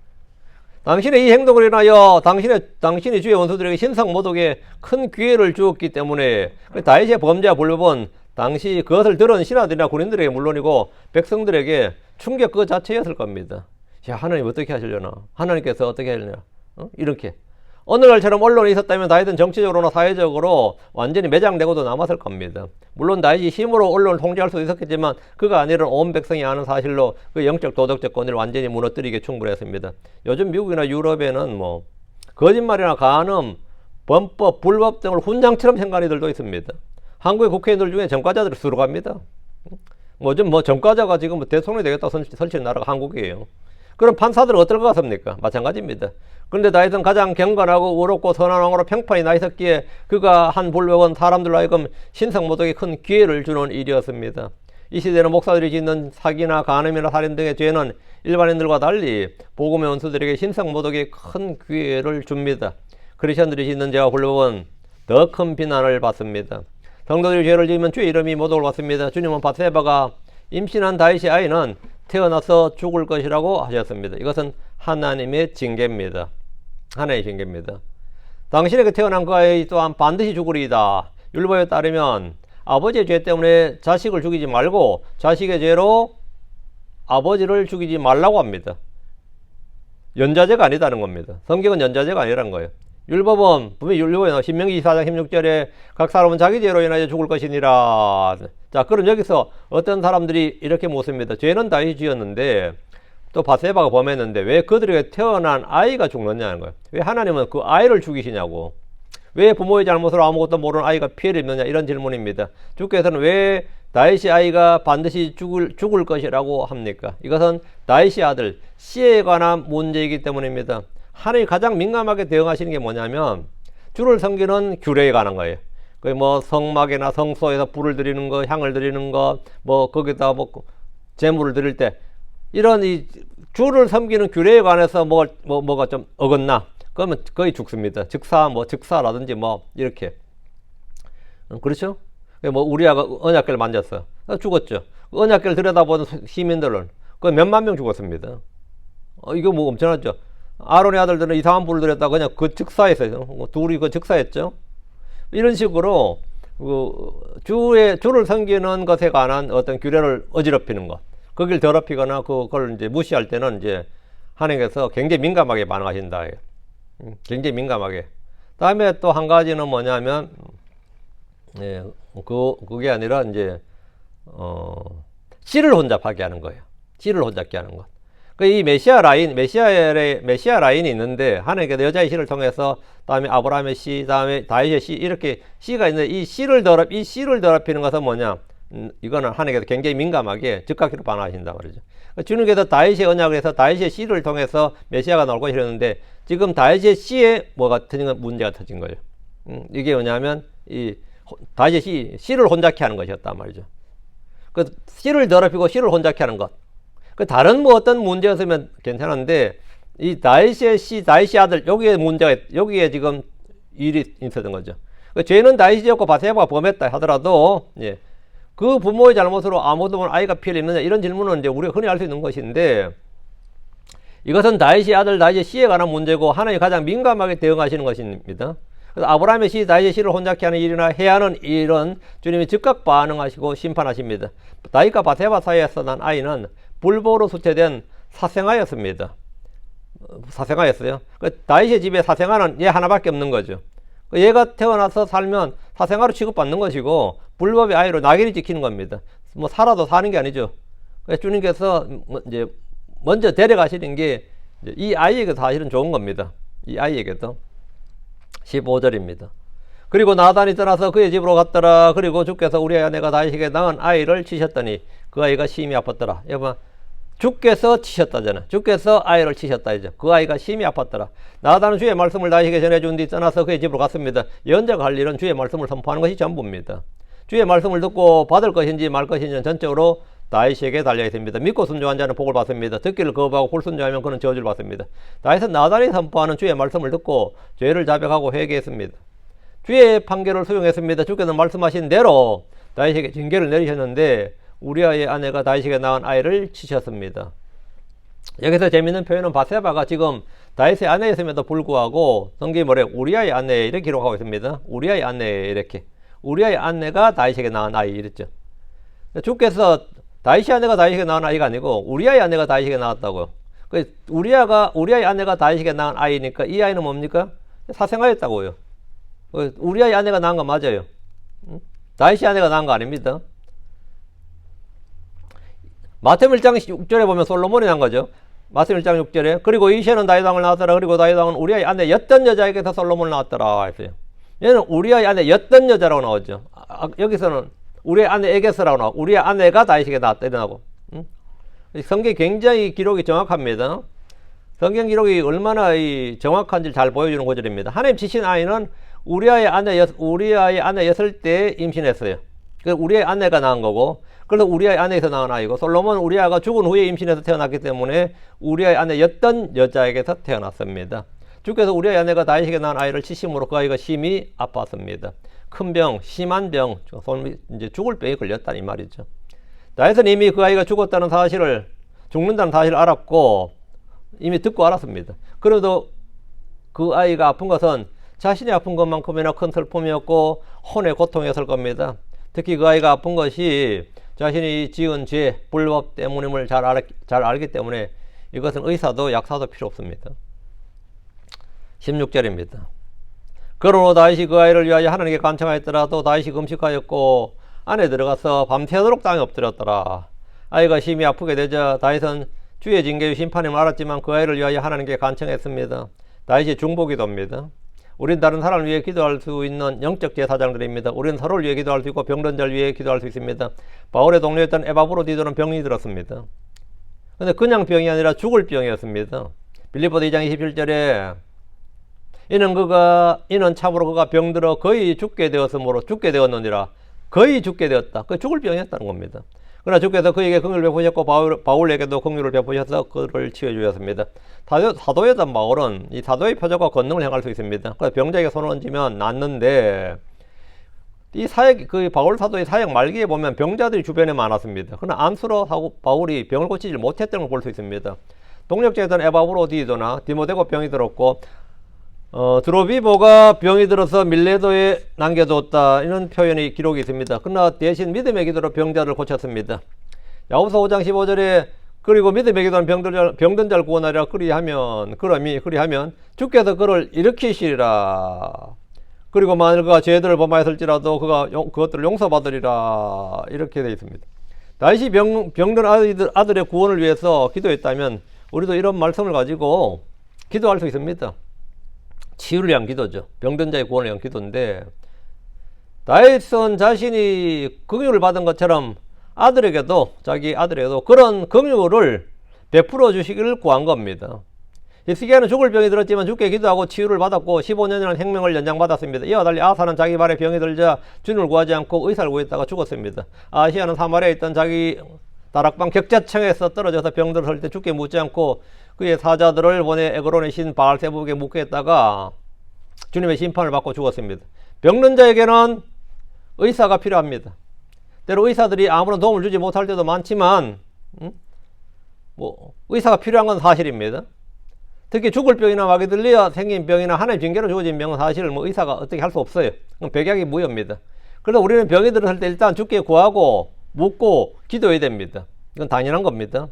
당신의 이 행동을 인하여 당신의 주의 원수들에게 신성모독에 큰 기회를 주었기 때문에 다윗의 범죄와 불법은 당시 그것을 들은 신하들이나 군인들에게 물론이고 백성들에게 충격 그 자체였을 겁니다. 야, 하나님 어떻게 하시려나? 하나님께서 어떻게 하려나? 이렇게. 오늘날처럼 언론이 있었다면 다윗은 정치적으로나 사회적으로 완전히 매장되고도 남았을 겁니다. 물론 다윗이 힘으로 언론을 통제할 수도 있었겠지만 그가 아니라 온 백성이 아는 사실로 그 영적 도덕적 권위를 완전히 무너뜨리기에 충분했습니다. 요즘 미국이나 유럽에는 뭐 거짓말이나 간음, 범법, 불법 등을 훈장처럼 생각하는 이들도 있습니다. 한국의 국회의원들 중에 전과자들이 수록합니다. 뭐 전과자가 지금 뭐 대통령이 되겠다 설치는 나라가 한국이에요. 그럼 판사들은 어떨 것 같습니까? 마찬가지입니다. 그런데 다윗은 가장 경건하고 의롭고 선한 왕으로 평판이 나 있었기에 그가 한 불법은 사람들로 하여금 신성모독에 큰 기회를 주는 일이었습니다. 이 시대는 목사들이 짓는 사기나 간음이나 살인 등의 죄는 일반인들과 달리 복음의 원수들에게 신성모독에 큰 기회를 줍니다. 크리스천들이 짓는 죄와 불법은 더 큰 비난을 받습니다. 성도들이 죄를 지으면 주의 이름이 모독을 받습니다. 주님은 바세바가 임신한 다윗의 아이는 태어나서 죽을 것이라고 하셨습니다. 이것은 하나님의 징계입니다. 하나님의 징계입니다. 당신에게 태어난 그 아이 또한 반드시 죽으리이다. 율법에 따르면 아버지의 죄 때문에 자식을 죽이지 말고 자식의 죄로 아버지를 죽이지 말라고 합니다. 연자제가 아니다는 겁니다. 성경은 연자제가 아니라는 거예요. 율법은 분명히 율법에 신명기 24장 16절에 각 사람은 자기 죄로 인하여 죽을 것이니라. 자, 그럼 여기서 어떤 사람들이 이렇게 묻습니다. 죄는 다윗이 지었는데 또 바세바가 범했는데 왜 그들에게 태어난 아이가 죽느냐는 거예요. 왜 하나님은 그 아이를 죽이시냐고. 왜 부모의 잘못으로 아무것도 모르는 아이가 피해를 입느냐, 이런 질문입니다. 주께서는 왜 다윗의 아이가 반드시 죽을 것이라고 합니까? 이것은 다윗의 아들 시에 관한 문제이기 때문입니다. 하나님이 가장 민감하게 대응하시는 게 뭐냐면 주를 섬기는 규례에 관한 거예요. 그 뭐 성막이나 성소에서 불을 드리는 거, 향을 드리는 거, 뭐 거기다 뭐 제물을 드릴 때 이런 이 주를 섬기는 규례에 관해서 뭐가 좀 어긋나, 그러면 거의 죽습니다. 즉사라든지 뭐 이렇게. 그렇죠? 뭐 우리아가 언약궤를 만졌어, 죽었죠. 언약궤를 들여다보는 시민들은 그 몇만 명 죽었습니다. 이거 뭐 엄청나죠. 아론의 아들들은 이상한 불을 들였다가 그냥 그 즉사했어요. 둘이 그 즉사했죠. 이런 식으로 주를 섬기는 것에 관한 어떤 규례를 어지럽히는 것, 거길 더럽히거나 그걸 이제 무시할 때는 이제 하나님께서 굉장히 민감하게 반응하신다. 굉장히 민감하게. 다음에 또 한 가지는 뭐냐면, 그게 아니라 이제 씨를 혼잡하게 하는 거예요. 씨를 혼잡게 하는 것. 이 메시아 라인이 있는데 하나님께서 여자의 씨를 통해서 다음에 아브라함의 씨, 다음에 다윗의 씨, 이렇게 씨가 있는데 이 씨를 더럽히는 것은 뭐냐? 이거는 하나님께서 굉장히 민감하게 즉각적으로 반응하신단 말이죠. 주님께서 다윗의 언약을 해서 다윗의 씨를 통해서 메시아가 나올 것이랬는데 지금 다윗의 씨에 뭐가 터진 문제가 터진 거예요. 이게 뭐냐면 이 다윗의 씨를 혼잡케 하는 것이었단 말이죠. 그 씨를 더럽히고 씨를 혼잡케 하는 것. 그 다른 뭐 어떤 문제였으면 괜찮은데 이 다윗의 아들, 여기에 지금 일이 있었던 거죠. 그 죄는 다윗이 지었고 바세바가 범했다 하더라도 그 부모의 잘못으로 아무도 모르는 아이가 피해를 입느냐, 이런 질문은 이제 우리가 흔히 할 수 있는 것인데 이것은 다윗의 아들 다윗의 씨에 관한 문제고 하나님이 가장 민감하게 대응하시는 것입니다. 그래서 아브라함의 씨, 다윗의 씨를 혼잡케 하는 일이나 해야 하는 일은 주님이 즉각 반응하시고 심판하십니다. 다윗과 바세바 사이에서 난 아이는 불법으로 수태된 사생아였습니다. 사생아였어요. 다윗의 집에 사생아는 얘 하나밖에 없는 거죠. 얘가 태어나서 살면 사생아로 취급받는 것이고 불법의 아이로 낙인이 찍히는 겁니다. 뭐 살아도 사는 게 아니죠. 주님께서 이제 먼저 데려가시는 게 이 아이에게 사실은 좋은 겁니다. 이 아이에게도. 15절입니다. 그리고 나단이 떠나서 그의 집으로 갔더라. 그리고 주께서 우리 아내가 다윗에게 낳은 아이를 치셨더니 그 아이가 심히 아팠더라. 여러분, 주께서 치셨다잖아. 주께서 아이를 치셨다 이제. 그 아이가 심히 아팠더라. 나다는 주의 말씀을 다윗에게 전해준 뒤 떠나서 그의 집으로 갔습니다. 연자가 할 일은 주의 말씀을 선포하는 것이 전부입니다. 주의 말씀을 듣고 받을 것인지 말 것인지는 전적으로 다윗에게 달려 있습니다. 믿고 순종한 자는 복을 받습니다. 듣기를 거부하고 불순종하면 그는 저주를 받습니다. 다윗은 나단이 선포하는 주의 말씀을 듣고 죄를 자백하고 회개했습니다. 주의 판결을 수용했습니다. 주께서 말씀하신 대로 다윗에게 징계를 내리셨는데 우리아의 아내가 다윗에게 낳은 아이를 치셨습니다. 여기서 재미있는 표현은 바세바가 지금 다윗의 아내였음에도 불구하고 성경이 뭐래요? 우리아의 아내 이렇게 기록하고 있습니다. 우리아의 아내 이렇게. 우리아의 아내가 다윗에게 낳은 아이 이랬죠. 주께서 다윗의 아내가 다윗에게 낳은 아이가 아니고 우리아의 아내가 다윗에게 낳았다고요. 우리아의 아내가 다윗에게 낳은 아이니까 이 아이는 뭡니까? 사생아였다고요. 우리아의 아내가 낳은 거 맞아요. 다윗의 아내가 낳은 거 아닙니다. 마태복음 1장 6절에 보면 솔로몬이 낳은 거죠. 마태복음 1장 6절에 그리고 이새는 다윗 왕을 낳았더라. 그리고 다윗 왕은 우리아의 아내였던 여자에게서 솔로몬을 낳았더라 했어요. 얘는 우리아의 아내였던 여자라고 나오죠. 여기서는 우리의 아내에게서라고 나오고 우리의 아내가 다윗에게 낳았다 이러고. 성경이 굉장히 기록이 정확합니다. 성경 기록이 얼마나 정확한지 잘 보여주는 구절입니다. 하나님 치신 아이는 우리아의 아내였을 때 임신했어요. 우리의 아내가 낳은 거고, 그래서 우리아의 아내에서 낳은 아이고, 솔로몬은 우리아가 죽은 후에 임신해서 태어났기 때문에 우리아의 아내였던 여자에게서 태어났습니다. 주께서 우리아의 아내가 다윗에게 낳은 아이를 치심으로 그 아이가 심히 아팠습니다. 큰 병, 심한 병, 이제 죽을 병이 걸렸다 이 말이죠. 다윗은 이미 그 아이가 죽었다는 사실을, 죽는다는 사실을 알았고 이미 듣고 알았습니다. 그래도 그 아이가 아픈 것은 자신이 아픈 것만큼이나 큰 슬픔이었고 혼의 고통이었을 겁니다. 특히 그 아이가 아픈 것이 자신이 지은 죄, 불법 때문임을 잘 알기 때문에 이것은 의사도 약사도 필요 없습니다. 16절입니다. 그러므로 다윗이 그 아이를 위하여 하나님께 간청하였더라도 다윗이 금식하였고 안에 들어가서 밤새도록 땅에 엎드렸더라. 아이가 심히 아프게 되자 다윗은 주의 징계의 심판임을 알았지만 그 아이를 위하여 하나님께 간청했습니다. 다윗이 중보기도입니다. 우린 다른 사람을 위해 기도할 수 있는 영적 제사장들입니다. 우리는 서로를 위해 기도할 수 있고 병든 자를 위해 기도할 수 있습니다. 바울의 동료였던 에바브로디도는 병이 들었습니다. 근데 그냥 병이 아니라 죽을 병이었습니다. 빌립보서 2장 27절에 이는 참으로 그가 병들어 거의 죽게 되었느니라. 거의 죽게 되었다. 그 죽을 병이었다는 겁니다. 그러나 주께서 그에게 긍휼을 베푸셨고 바울에게도 긍휼을 베푸셔서 그를 치유해 주셨습니다. 사도였던 바울은 이 사도의 표적과 권능을 행할 수 있습니다. 그래서 병자에게 손을 얹으면 낫는데 이 사역, 그 바울 사도의 사역 말기에 보면 병자들이 주변에 많았습니다. 그러나 안수로 바울이 병을 고치지 못했던 걸 볼 수 있습니다. 동력자였던 에바브로디도나 디모데가 병이 들었고 드로비보가 병이 들어서 밀레도에 남겨두었다. 이런 표현이 기록이 있습니다. 그러나 대신 믿음의 기도로 병자를 고쳤습니다. 야고보서 5장 15절에 그리고 믿음의 기도는 병든 자를 구원하리라 그리하면 주께서 그를 일으키시리라. 그리고 만일 그가 죄들을 범하였을지라도 그가 그것들을 용서받으리라. 이렇게 되어 있습니다. 다윗이 병든 아들의 구원을 위해서 기도했다면 우리도 이런 말씀을 가지고 기도할 수 있습니다. 치유를 위한 기도죠. 병든 자의 구원을 위한 기도인데 다윗은 자신이 긍휼을 받은 것처럼 자기 아들에게도 그런 긍휼을 베풀어 주시기를 구한 겁니다. 히스기야는 죽을 병이 들었지만 주께 기도하고 치유를 받았고 15년이라는 생명을 연장받았습니다. 이와 달리 아사는 자기 발에 병이 들자 주님을 구하지 않고 의사를 구했다가 죽었습니다. 아시아는 사마리아에 있던 자기 다락방 격자층에서 떨어져서 병들었을 때 주께 묻지 않고 그의 사자들을 보내 에그론의 신 바알세부에게 묻게 했다가 주님의 심판을 받고 죽었습니다. 병든 자에게는 의사가 필요합니다. 때로 의사들이 아무런 도움을 주지 못할 때도 많지만 의사가 필요한 건 사실입니다. 특히 죽을 병이나 마귀 들려 생긴 병이나 하나님 징계로 주어진 병은 사실 의사가 어떻게 할 수 없어요. 백약이 무효입니다. 그래서 우리는 병이 들었을 때 일단 주께 구하고 묻고 기도해야 됩니다. 이건 당연한 겁니다.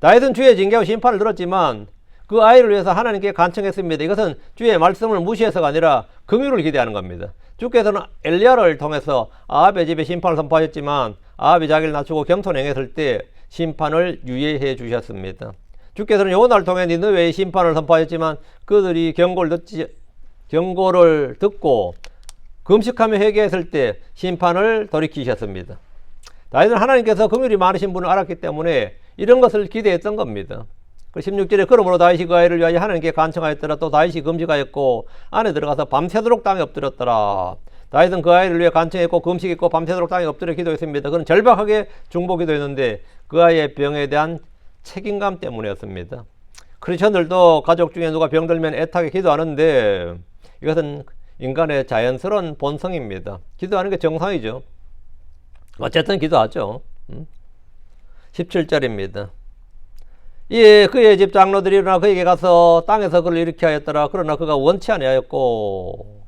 다윗은 주의 징계와 심판을 들었지만 그 아이를 위해서 하나님께 간청했습니다. 이것은 주의 말씀을 무시해서가 아니라 긍휼을 기대하는 겁니다. 주께서는 엘리야를 통해서 아합의 집에 심판을 선포하셨지만 아합이 자기를 낮추고 겸손히 행했을 때 심판을 유예해 주셨습니다. 주께서는 요나를 통해 니느웨의 심판을 선포하셨지만 그들이 경고를 듣고 금식하며 회개했을 때 심판을 돌이키셨습니다. 다윗은 하나님께서 긍휼이 많으신 분을 알았기 때문에 이런 것을 기대했던 겁니다. 16절에 그러므로 다윗이 그 아이를 위하여 하나님께 간청하였더라. 또 다윗이 금식하였고 안에 들어가서 밤새도록 땅에 엎드렸더라. 다윗은 그 아이를 위해 간청했고 금식했고 밤새도록 땅에 엎드려 기도했습니다. 그는 절박하게 중보 기도했는데 그 아이의 병에 대한 책임감 때문이었습니다. 크리스천들도 가족 중에 누가 병들면 애타게 기도하는데 이것은 인간의 자연스러운 본성입니다. 기도하는 게 정상이죠. 어쨌든 기도하죠. 17절입니다. 예, 그의 집 장로들이 일어나 그에게 가서 땅에서 그를 일으켜 하였더라. 그러나 그가 원치 아니하였고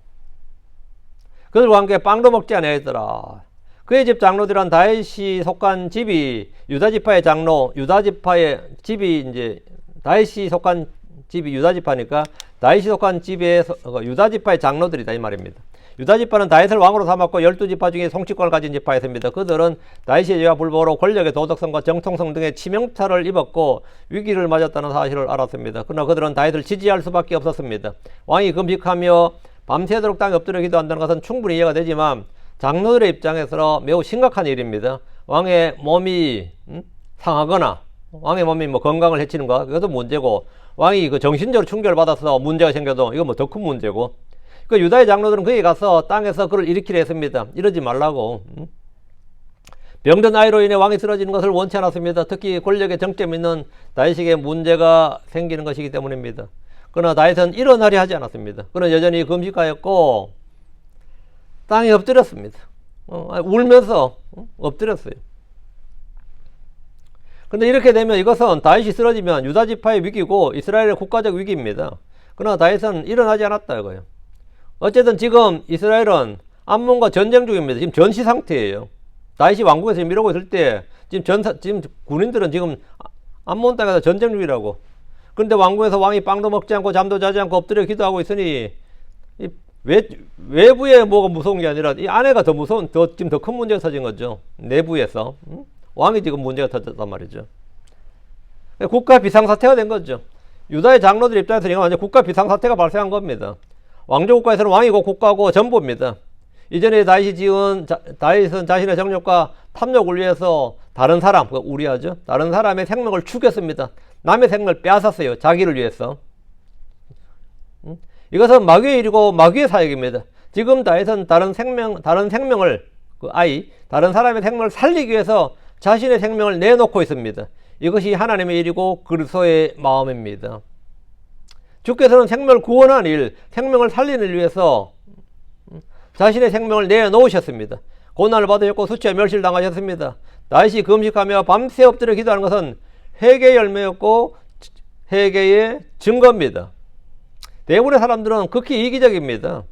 그들과 함께 빵도 먹지 아니하였더라. 그의 집 장로들은 다윗이 속한 집이 유다지파의 장로, 유다지파의 집이 이제 다윗이 속한 집이 유다지파니까 다윗이 속한 집에 유다지파의 장로들이다 이 말입니다. 유다지파는 다윗을 왕으로 삼았고 12지파 중에 통치권을 가진 지파였습니다. 그들은 다윗의 죄와 불법으로 권력의 도덕성과 정통성 등의 치명타를 입었고 위기를 맞았다는 사실을 알았습니다. 그러나 그들은 다윗을 지지할 수밖에 없었습니다. 왕이 금식하며 밤새도록 땅에 엎드려 기도한다는 것은 충분히 이해가 되지만 장로들의 입장에서 매우 심각한 일입니다. 왕의 몸이 상하거나 왕의 몸이 뭐 건강을 해치는 거 그것도 문제고 왕이 그 정신적으로 충격을 받아서 문제가 생겨도 이거 뭐 더 큰 문제고 그 유다의 장로들은 거기 가서 땅에서 그를 일으키려 했습니다. 이러지 말라고. 병든 아이로 인해 왕이 쓰러지는 것을 원치 않았습니다. 특히 권력에 정점 있는 다윗에게 문제가 생기는 것이기 때문입니다. 그러나 다윗은 일어나려 하지 않았습니다. 그는 여전히 금식하였고 땅에 엎드렸습니다. 울면서 엎드렸어요. 그런데 이렇게 되면 이것은 다윗이 쓰러지면 유다지파의 위기고 이스라엘의 국가적 위기입니다. 그러나 다윗은 일어나지 않았다 이거예요. 어쨌든 지금 이스라엘은 암몬과 전쟁 중입니다. 지금 전시 상태예요. 다윗이 왕궁에서 이러고 있을 때 지금 군인들은 지금 암몬 땅에서 전쟁 중이라고. 그런데 왕궁에서 왕이 빵도 먹지 않고 잠도 자지 않고 엎드려 기도하고 있으니 외부에 뭐가 무서운 게 아니라 이 안에가 더 무서운 지금 더 큰 문제가 터진 거죠. 내부에서 왕이 지금 문제가 터졌단 말이죠. 국가 비상사태가 된 거죠. 유다의 장로들 입장에서 이건 완전 국가 비상사태가 발생한 겁니다. 왕조국가에서는 왕이고 국가고 전부입니다. 이전에 다윗은 자신의 정욕과 탐욕을 위해서 다른 사람, 우리아죠. 다른 사람의 생명을 죽였습니다. 남의 생명을 빼앗았어요. 자기를 위해서. 이것은 마귀의 일이고 마귀의 사역입니다. 지금 다윗은 다른 생명을 다른 사람의 생명을 살리기 위해서 자신의 생명을 내놓고 있습니다. 이것이 하나님의 일이고 그리스도의 마음입니다. 주께서는 생명을 구원하는 일, 생명을 살리는 일 위해서 자신의 생명을 내놓으셨습니다. 고난을 받으셨고 수치와 멸시를 당하셨습니다. 다윗이 금식하며 밤새 엎드려 기도하는 것은 회개의 열매였고 회개의 증거입니다. 대부분의 사람들은 극히 이기적입니다.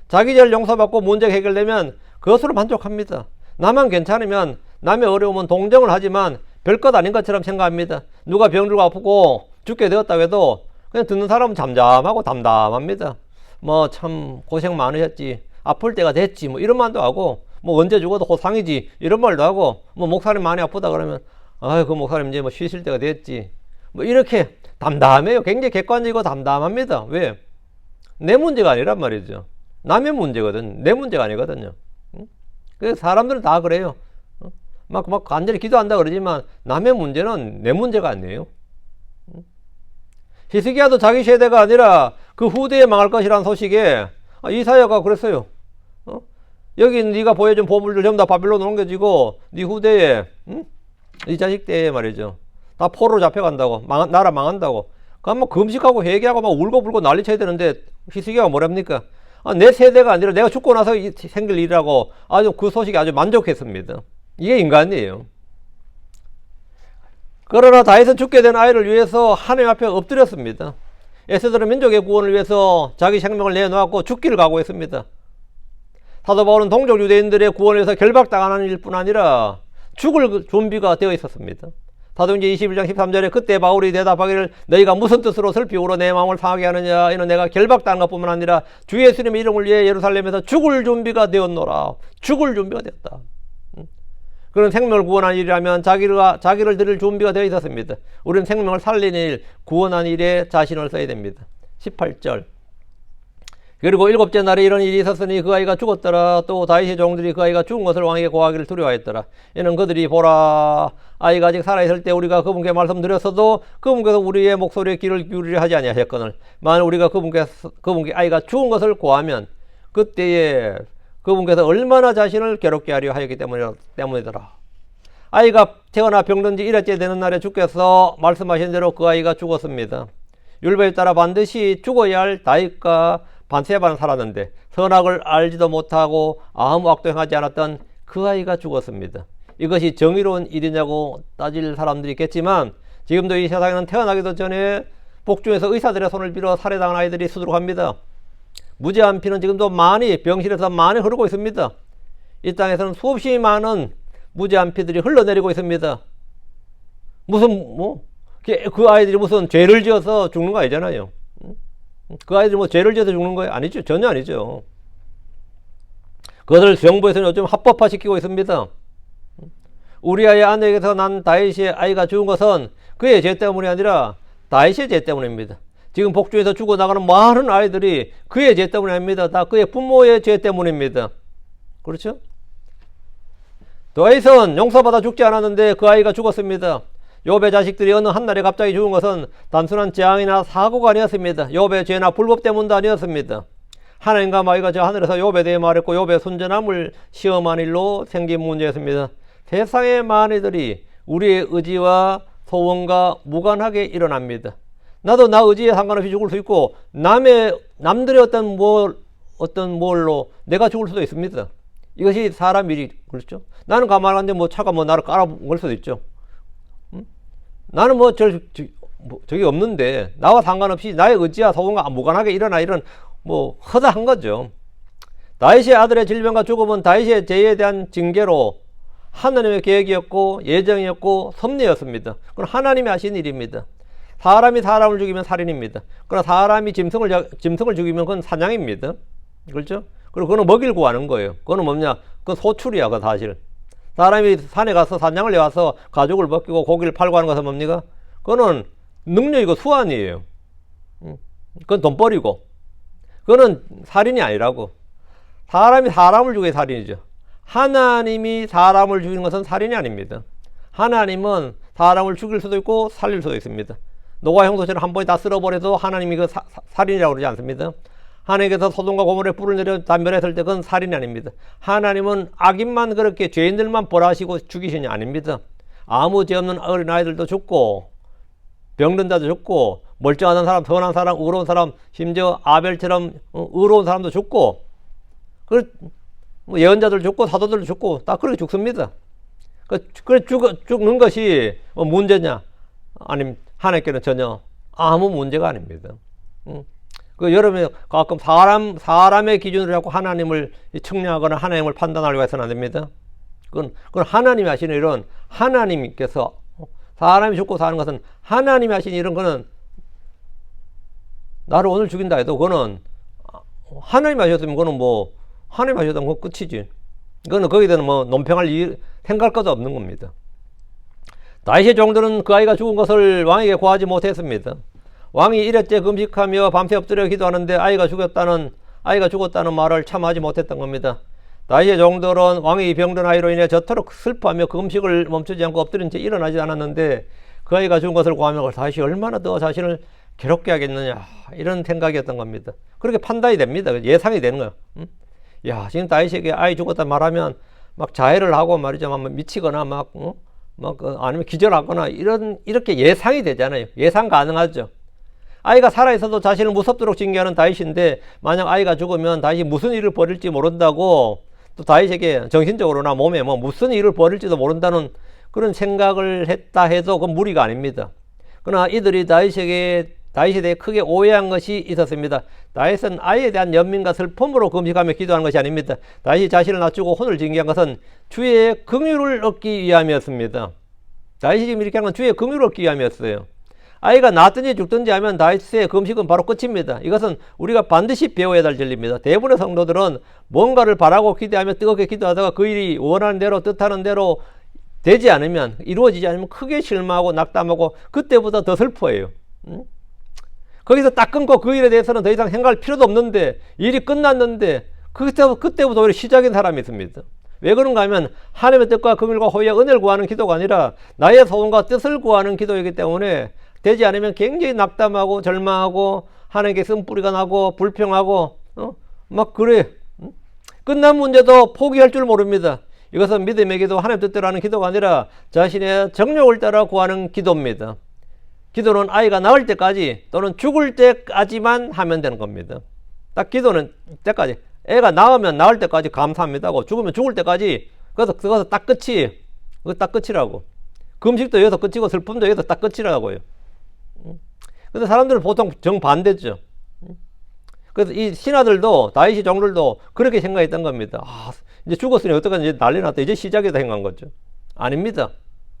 자기 죄를 용서받고 문제가 해결되면 그것으로 만족합니다. 나만 괜찮으면 남의 어려움은 동정을 하지만 별것 아닌 것처럼 생각합니다. 누가 병들고 아프고 죽게 되었다고 해도 그냥 듣는 사람은 잠잠하고 담담합니다. 뭐 참 고생 많으셨지, 아플 때가 됐지, 뭐 이런 말도 하고, 뭐 언제 죽어도 호상이지 이런 말도 하고, 뭐 목사님 많이 아프다 그러면 그 목사님 이제 뭐 쉬실 때가 됐지, 뭐 이렇게 담담해요. 굉장히 객관적이고 담담합니다. 왜? 내 문제가 아니란 말이죠. 남의 문제거든. 내 문제가 아니거든요. 그래서 사람들은 다 그래요. 막 간절히 기도한다 그러지만 남의 문제는 내 문제가 아니에요. 히스기야도 자기 세대가 아니라 그 후대에 망할 것이라는 소식에 이사야가 그랬어요. 여기 네가 보여준 보물들 전부 다 바빌론으로 옮겨지고 네 후대에 네 자식 때에 말이죠. 다 포로로 잡혀간다고, 나라 망한다고. 그럼 뭐 금식하고 회개하고 막 울고불고 난리 쳐야 되는데 히스기야가 뭐랍니까? 내 세대가 아니라 내가 죽고 나서 생길 일이라고 아주 그 소식에 아주 만족했습니다. 이게 인간이에요. 그러나 다윗은 죽게 된 아이를 위해서 하나님 앞에 엎드렸습니다. 에스더는 민족의 구원을 위해서 자기 생명을 내놓았고 죽기를 각오했습니다. 사도 바울은 동족 유대인들의 구원을 위해서 결박당하는 일뿐 아니라 죽을 준비가 되어 있었습니다. 사도행전 21장 13절에 그때 바울이 대답하기를 너희가 무슨 뜻으로 슬피 울어 내 마음을 상하게 하느냐. 이는 내가 결박당한 것뿐만 아니라 주 예수님의 이름을 위해 예루살렘에서 죽을 준비가 되었노라. 죽을 준비가 되었다. 그런 생명을 구원하는 일이라면 자기를 드릴 준비가 되어 있었습니다. 우리는 생명을 살리는 일, 구원하는 일에 자신을 써야 됩니다. 18절 그리고 일곱째 날에 이런 일이 있었으니 그 아이가 죽었더라. 또 다윗의 종들이 그 아이가 죽은 것을 왕에게 고하기를 두려워했더라. 이는 그들이 보라, 아이가 아직 살아있을 때 우리가 그분께 말씀드렸어도 그분께서 우리의 목소리에 귀를 기울이려 하지 아니하셨거늘 만일 우리가 그분께 아이가 죽은 것을 고하면 그때에 그분께서 얼마나 자신을 괴롭게 하려 하였기 때문이더라. 아이가 태어나 병든 지 1회째 되는 날에 주께서 말씀하신 대로 그 아이가 죽었습니다. 율법에 따라 반드시 죽어야 할 다윗과 반세바는 살았는데 선악을 알지도 못하고 아무 악도 행하지 않았던 그 아이가 죽었습니다. 이것이 정의로운 일이냐고 따질 사람들이 있겠지만 지금도 이 세상에는 태어나기도 전에 복중에서 의사들의 손을 빌어 살해당한 아이들이 수두룩합니다. 무죄한 피는 지금도 많이 병실에서 많이 흐르고 있습니다. 이 땅에서는 수없이 많은 무죄한 피들이 흘러내리고 있습니다. 무슨 그 아이들이 무슨 죄를 지어서 죽는 거 아니잖아요. 그 아이들이 뭐 죄를 지어서 죽는 거예요? 아니죠. 전혀 아니죠. 그것을 정부에서는 요즘 합법화시키고 있습니다. 우리아의 아내에게서 난 다윗의 아이가 죽은 것은 그의 죄 때문이 아니라 다윗의 죄 때문입니다. 지금 복중에서 죽어나가는 많은 아이들이 그의 죄 때문이 아닙니다. 다 그의 부모의 죄 때문입니다. 그렇죠? 다윗은 용서받아 죽지 않았는데 그 아이가 죽었습니다. 욥의 자식들이 어느 한날에 갑자기 죽은 것은 단순한 재앙이나 사고가 아니었습니다. 욥의 죄나 불법 때문도 아니었습니다. 하나님과 마귀가 저 하늘에서 욥에 대해 말했고 욥의 순전함을 시험한 일로 생긴 문제였습니다. 세상의 많이들이 우리의 의지와 소원과 무관하게 일어납니다. 나도 나 의지에 상관없이 죽을 수 있고 남들의 어떤 뭘로 내가 죽을 수도 있습니다. 이것이 사람 일이 그렇죠. 나는 가만한데 차가 나를 깔아먹을 수도 있죠. 나는 저기 없는데 나와 상관없이 나의 의지와 소원과 무관하게 일어나 이런 허다한 거죠. 다윗의 아들의 질병과 죽음은 다윗의 죄에 대한 징계로 하나님의 계획이었고 예정이었고 섭리였습니다. 그건 하나님이 하신 일입니다. 사람이 사람을 죽이면 살인입니다. 그러나 사람이 짐승을 죽이면 그건 사냥입니다. 그렇죠? 그리고 그거는 먹일 구하는 거예요. 그거는 뭐냐? 그건 소출이야, 그 사실. 사람이 산에 가서 사냥을 해와서 가죽을 벗기고 고기를 팔고 하는 것은 뭡니까? 그거는 능력이고 수완이에요. 그건 돈벌이고. 그거는 살인이 아니라고. 사람이 사람을 죽여 살인이죠. 하나님이 사람을 죽이는 것은 살인이 아닙니다. 하나님은 사람을 죽일 수도 있고 살릴 수도 있습니다. 노아 형소처럼 한 번에 다 쓸어버려도 하나님이 그 살인이라고 그러지 않습니다. 하나님께서 소돔과 고모라에 불을 내려 단멸했을 때 그건 살인이 아닙니다. 하나님은 악인만 그렇게 죄인들만 벌하시고 죽이시니 아닙니다. 아무 죄 없는 어린 아이들도 죽고 병든 자도 죽고 멀쩡한 사람, 선한 사람, 의로운 사람, 심지어 아벨처럼 의로운 사람도 죽고 예언자들 죽고 사도들 죽고 다 그렇게 죽습니다. 죽는 것이 문제냐? 아니면 하나님께는 전혀 아무 문제가 아닙니다. 여러분이 가끔 사람의 기준으로 자꾸 하나님을 측량하거나 하나님을 판단하려고 해서는 안 됩니다. 그건 하나님이 하시는 일은 하나님께서 사람이 죽고 사는 것은 하나님이 하시는 일은 그거는 나를 오늘 죽인다 해도 그거는 하나님이 하셨으면 그거는 하나님이 하셨다면 그건 끝이지. 그거는 거기에 대한 논평할 생각할 것도 없는 겁니다. 다윗의 종들은 그 아이가 죽은 것을 왕에게 고하지 못했습니다. 왕이 1회째 금식하며 밤새 엎드려 기도하는데 아이가 죽었다는 말을 참 하지 못했던 겁니다. 다윗의 종들은 왕이 병든 아이로 인해 저토록 슬퍼하며 금식을 멈추지 않고 엎드린 채 일어나지 않았는데 그 아이가 죽은 것을 고하며 다윗이 얼마나 더 자신을 괴롭게 하겠느냐 이런 생각이었던 겁니다. 그렇게 판단이 됩니다. 예상이 되는 거예요. 지금 다윗에게 아이 죽었다 말하면 막 자해를 하고 말이죠. 막 미치거나 아니면 기절하거나 이렇게 예상이 되잖아요. 예상 가능하죠. 아이가 살아있어도 자신을 무섭도록 징계하는 다윗인데 만약 아이가 죽으면 다윗이 무슨 일을 벌일지 모른다고 또 다윗에게 정신적으로나 몸에 무슨 일을 벌일지도 모른다는 그런 생각을 했다 해도 그건 무리가 아닙니다. 그러나 이들이 다윗에 대해 크게 오해한 것이 있었습니다. 다윗은 아이에 대한 연민과 슬픔으로 금식하며 기도하는 것이 아닙니다. 다윗이 자신을 낮추고 혼을 징계한 것은 주의 긍휼을 얻기 위함이었습니다. 다윗이 지금 이렇게 한 건 주의 긍휼을 얻기 위함이었어요. 아이가 낳든지 죽든지 하면 다윗의 금식은 바로 끝입니다. 이것은 우리가 반드시 배워야 할 진리입니다. 대부분의 성도들은 뭔가를 바라고 기대하며 뜨겁게 기도하다가 그 일이 원하는 대로 뜻하는 대로 되지 않으면 이루어지지 않으면 크게 실망하고 낙담하고 그때보다 더 슬퍼해요. 거기서 딱 끊고 그 일에 대해서는 더 이상 생각할 필요도 없는데 일이 끝났는데 그때부터 오히려 시작인 사람이 있습니다. 왜 그런가 하면 하나님의 뜻과 긍휼과 호의와 은혜를 구하는 기도가 아니라 나의 소원과 뜻을 구하는 기도이기 때문에 되지 않으면 굉장히 낙담하고 절망하고 하나님께 쓴뿌리가 나고 불평하고 막 그래. 끝난 문제도 포기할 줄 모릅니다. 이것은 믿음의 기도, 하나님 뜻대로 하는 기도가 아니라 자신의 정욕을 따라 구하는 기도입니다. 기도는 아이가 나올 때까지 또는 죽을 때까지만 하면 되는 겁니다. 딱 기도는 때까지. 애가 나오면 나올 때까지 감사합니다고, 죽으면 죽을 때까지. 그것은 딱 끝이. 그거 딱 끝이라고. 금식도 여기서 끝이고 슬픔도 여기서 딱 끝이라고요. 근데 사람들은 보통 정반대죠. 그래서 이 신하들도, 다윗의 종들도 그렇게 생각했던 겁니다. 아, 이제 죽었으니 어떡하지? 이제 난리 났다. 이제 시작이다 생각한 거죠. 아닙니다.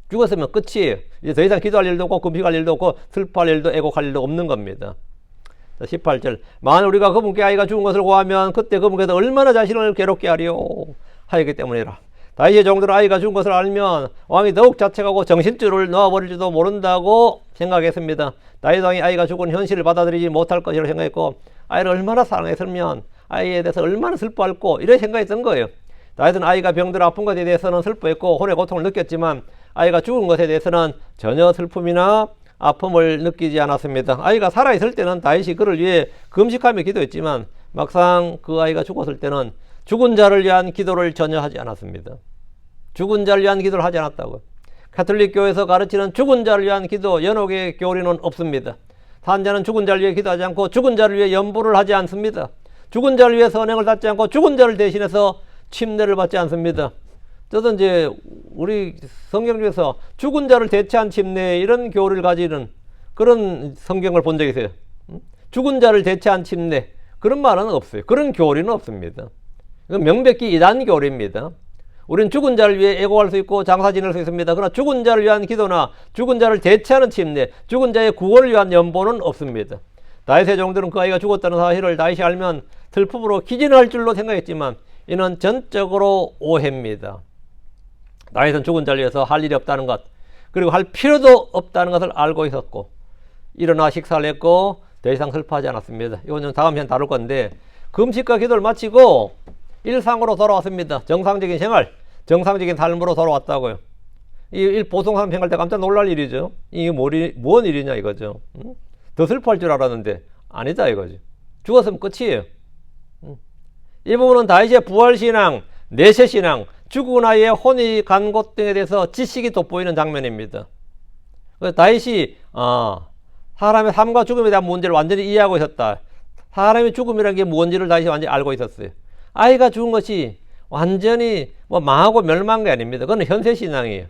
죽었으면 끝이에요. 이제 더 이상 기도할 일도 없고 금식할 일도 없고 슬퍼할 일도 애곡할 일도 없는 겁니다. 자, 18절. 만일 우리가 그분께 아이가 죽은 것을 구하면 그때 그분께서 얼마나 자신을 괴롭게 하리요 하였기 때문이라. 다윗의 종들은 아이가 죽은 것을 알면 왕이 더욱 자책하고 정신줄을 놓아버릴지도 모른다고 생각했습니다. 다윗 왕이 아이가 죽은 현실을 받아들이지 못할 것이라고 생각했고, 아이를 얼마나 사랑했으면 아이에 대해서 얼마나 슬퍼할고 이런 생각했던 거예요. 다윗은 아이가 병들어 아픈 것에 대해서는 슬퍼했고 혼의 고통을 느꼈지만 아이가 죽은 것에 대해서는 전혀 슬픔이나 아픔을 느끼지 않았습니다. 아이가 살아있을 때는 다윗이 그를 위해 금식하며 기도했지만 막상 그 아이가 죽었을 때는 죽은 자를 위한 기도를 전혀 하지 않았습니다. 죽은 자를 위한 기도를 하지 않았다고요. 가톨릭 교회에서 가르치는 죽은 자를 위한 기도, 연옥의 교리는 없습니다. 산자는 죽은 자를 위해 기도하지 않고 죽은 자를 위해 연보를 하지 않습니다. 죽은 자를 위해 선행을 받지 않고 죽은 자를 대신해서 침례를 받지 않습니다. 저도 이제 우리 성경 중에서 죽은 자를 대체한 침례 이런 교리를 가지는 그런 성경을 본 적이 있어요. 죽은 자를 대체한 침례 그런 말은 없어요. 그런 교리는 없습니다. 이건 명백히 이단 교리입니다. 우리는 죽은 자를 위해 애고할 수 있고 장사 지낼 수 있습니다. 그러나 죽은 자를 위한 기도나 죽은 자를 대체하는 침례, 죽은 자의 구원을 위한 연보는 없습니다. 다윗의 종들은 그 아이가 죽었다는 사실을 다윗이 알면 슬픔으로 기진할 줄로 생각했지만 이는 전적으로 오해입니다. 다윗은 죽은 자를 위해서 할 일이 없다는 것, 그리고 할 필요도 없다는 것을 알고 있었고 일어나 식사를 했고 더 이상 슬퍼하지 않았습니다. 이건 다음 시간에 다룰 건데, 금식과 기도를 마치고 일상으로 돌아왔습니다. 정상적인 생활, 정상적인 삶으로 돌아왔다고요. 이 보통 사람 생활 때 깜짝 놀랄 일이죠. 이게 뭔 일이냐 이거죠. 더 슬퍼할 줄 알았는데 아니다 이거죠. 죽었으면 끝이에요. 이 부분은 다윗의 부활신앙, 내세신앙, 죽은 아이의 혼이 간 곳 등에 대해서 지식이 돋보이는 장면입니다. 다윗이 사람의 삶과 죽음에 대한 문제를 완전히 이해하고 있었다. 사람의 죽음이라는 게 뭔지를 다윗이 완전히 알고 있었어요. 아이가 죽은 것이 완전히 망하고 멸망한 게 아닙니다. 그건 현세신앙이에요.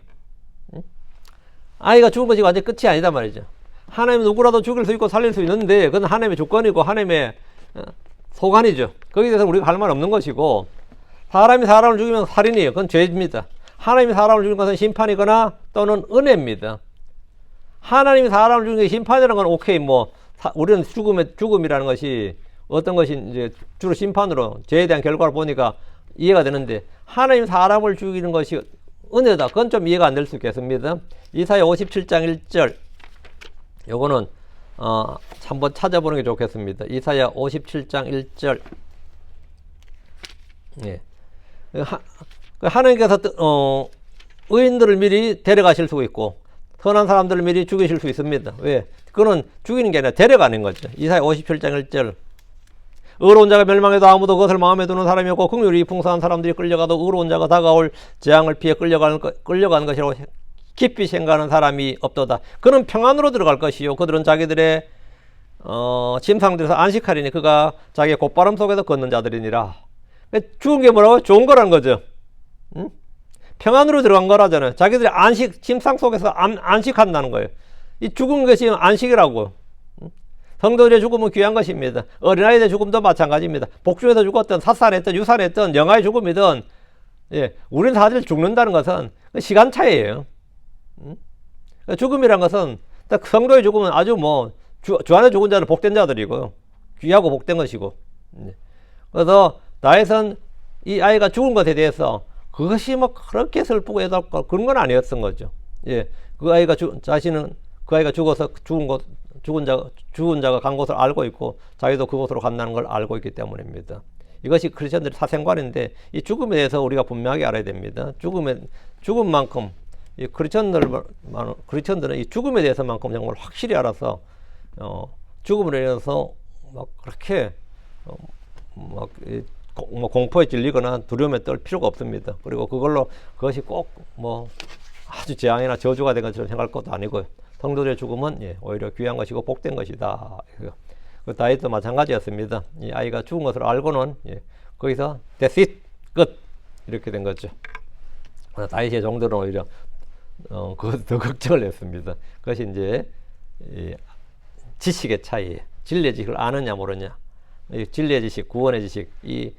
아이가 죽은 것이 완전히 끝이 아니다 말이죠. 하나님은 누구라도 죽일 수 있고 살릴 수 있는데 그건 하나님의 주권이고 하나님의 소관이죠. 거기에 대해서 우리가 할 말 없는 것이고, 사람이 사람을 죽이면 살인이에요. 그건 죄입니다. 하나님이 사람을 죽이는 것은 심판이거나 또는 은혜입니다. 하나님이 사람을 죽이는 게 심판이라는 건 오케이, 우리는 죽음이라는 것이 어떤 것이 이제 주로 심판으로 죄에 대한 결과를 보니까 이해가 되는데, 하나님 사람을 죽이는 것이 은혜다. 그건 좀 이해가 안 될 수 있겠습니다. 이사야 57장 1절. 요거는 한번 찾아보는 게 좋겠습니다. 이사야 57장 1절. 예. 하나님께서 의인들을 미리 데려가실 수 있고 선한 사람들을 미리 죽이실 수 있습니다. 왜? 그거는 죽이는 게 아니라 데려가는 거죠. 이사야 57장 1절. 의로운 자가 멸망해도 아무도 그것을 마음에 두는 사람이 없고 긍휼이 풍성한 사람들이 끌려가도 의로운 자가 다가올 재앙을 피해 끌려가는 것이라고 깊이 생각하는 사람이 없도다. 그는 평안으로 들어갈 것이요 그들은 자기들의 침상들에서 안식하리니 그가 자기의 곧바람 속에서 걷는 자들이니라. 죽은 게 뭐라고? 좋은 거라는 거죠. 응? 평안으로 들어간 거라잖아요. 자기들의 침상 속에서 안식한다는 거예요. 이 죽은 것이 안식이라고. 성도들의 죽음은 귀한 것입니다. 어린아이들의 죽음도 마찬가지입니다. 복중에서 죽었든 사살했든 유산했든 영아의 죽음이든, 예, 우리는 다들 죽는다는 것은 시간 차이예요. 죽음이란 것은 성도의 죽음은 아주 주 안에 죽은 자는 복된 자들이고 귀하고 복된 것이고, 그래서 다윗은 이 아이가 죽은 것에 대해서 그것이 그렇게 슬프고 애달고 그런 건 아니었던 거죠. 예, 그 아이가 죽어서 죽은 것 죽은 자가 간 곳을 알고 있고 자기도 그곳으로 간다는 걸 알고 있기 때문입니다. 이것이 크리스천들의 사생관인데 이 죽음에 대해서 우리가 분명하게 알아야 됩니다. 죽음만큼 이 크리스천들은 이 죽음에 대해서만큼 정말 확실히 알아서 죽음으로 인해서 막 그렇게 공포에 질리거나 두려움에 떨 필요가 없습니다. 그리고 그것이 꼭 아주 재앙이나 저주가 된 것처럼 생각할 것도 아니고요. 성도들의 죽음은 오히려 귀한 것이고 복된 것이다. 그 다윗도 마찬가지였습니다. 이 아이가 죽은 것을 알고는 거기서 that's it, 끝 이렇게 된 거죠. 다윗의 종들은 오히려 그것을 더 걱정을 했습니다. 그것이 이제 지식의 차이예요. 진리의 지식을 아느냐 모르냐. 진리의 지식, 구원의 지식, 이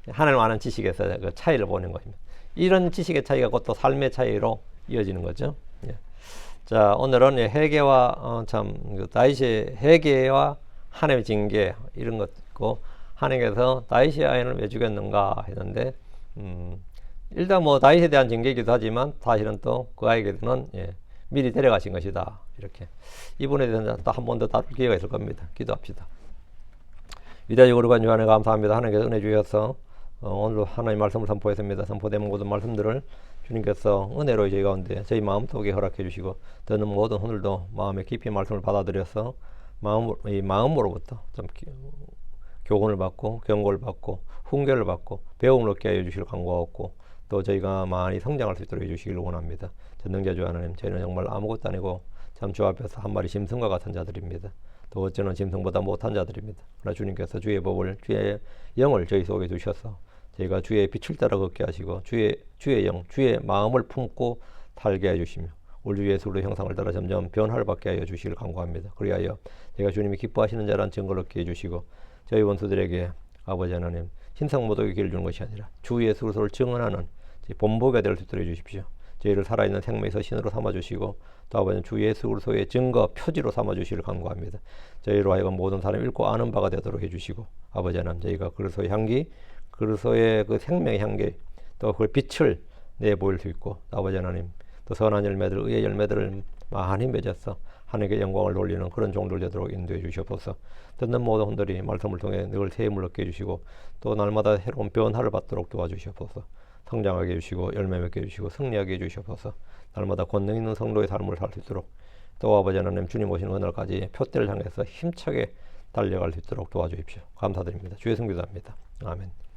하나님 아는 지식에서 그 차이를 보는 것입니다. 이런 지식의 차이가 곧 또 삶의 차이로 이어지는 거죠. 자, 오늘은 회개와 다윗의 회개와 하나님의 징계 이런 것 있고 하나님께서 다윗의 아이를 왜 죽였는가 했는데 일단 다윗에 대한 징계이기도 하지만 사실은 또 그 아이에게는 미리 데려가신 것이다. 이렇게 이 부분에 대해서는 또 한 번 더 다룰 기회가 있을 겁니다. 기도합시다. 위대하시고 거룩한 주하나님 감사합니다. 하나님께서 은혜 주셔서 오늘도 하나님 말씀을 선포했습니다. 선포된 모든 말씀들을 주님께서 은혜로 저희 가운데 저희 마음속에 허락해 주시고 듣는 모든 오늘도 마음에 깊이 말씀을 받아들여서 이 마음으로부터 좀 교훈을 받고 경고를 받고 훈계를 받고 배움을 얻게 하여 주시길 간구하고 또 저희가 많이 성장할 수 있도록 해주시길 원합니다. 전능자주 하나님, 저희는 정말 아무것도 아니고 참 주 앞에서 한 마리 짐승과 같은 자들입니다. 또 어쩌면 짐승보다 못한 자들입니다. 그러나 주님께서 주의 법을, 주의 영을 저희 속에 두셔서 저희가 주의 빛을 따라 걷게 하시고 주의 영, 주의 마음을 품고 살게 해주시며 우리 주 예수로 형상을 따라 점점 변화를 받게 하여 주시길 간구합니다. 그리하여 저희가 주님이 기뻐하시는 자란 증거를 얻게 해주시고 저희 원수들에게 아버지 하나님 신성모독의 길을 주는 것이 아니라 주 예수를 증언하는 본보가 될 수 있도록 해주십시오. 저희를 살아있는 생명의 서신으로 삼아주시고 또 아버지는 주 예수 그리스도의 증거 표지로 삼아주시기를 간구합니다. 저희로 하여금 모든 사람이 읽고 아는 바가 되도록 해주시고 아버지 하나님 저희가 그리스도의 향기 그리스도의 그 생명의 향기 또 그 빛을 내보일 수 있고 아버지 하나님 또 선한 열매들 의의 열매들을 많이 맺어서 하나님께 영광을 돌리는 그런 종들 되도록 인도해 주시옵소서. 듣는 모든 분들이 말씀을 통해 늘 새 힘을 얻게 해주시고 또 날마다 새로운 변화를 받도록 도와주시옵소서. 성장하게 해주시고 열매 맺게 해주시고 승리하게 해주시옵소서. 날마다 권능 있는 성도의 삶을 살 수 있도록 또 아버지 하나님 주님 오시는 그날까지 표대를 향해서 힘차게 달려갈 수 있도록 도와주십시오. 감사드립니다. 주의 성기도합니다. 아멘.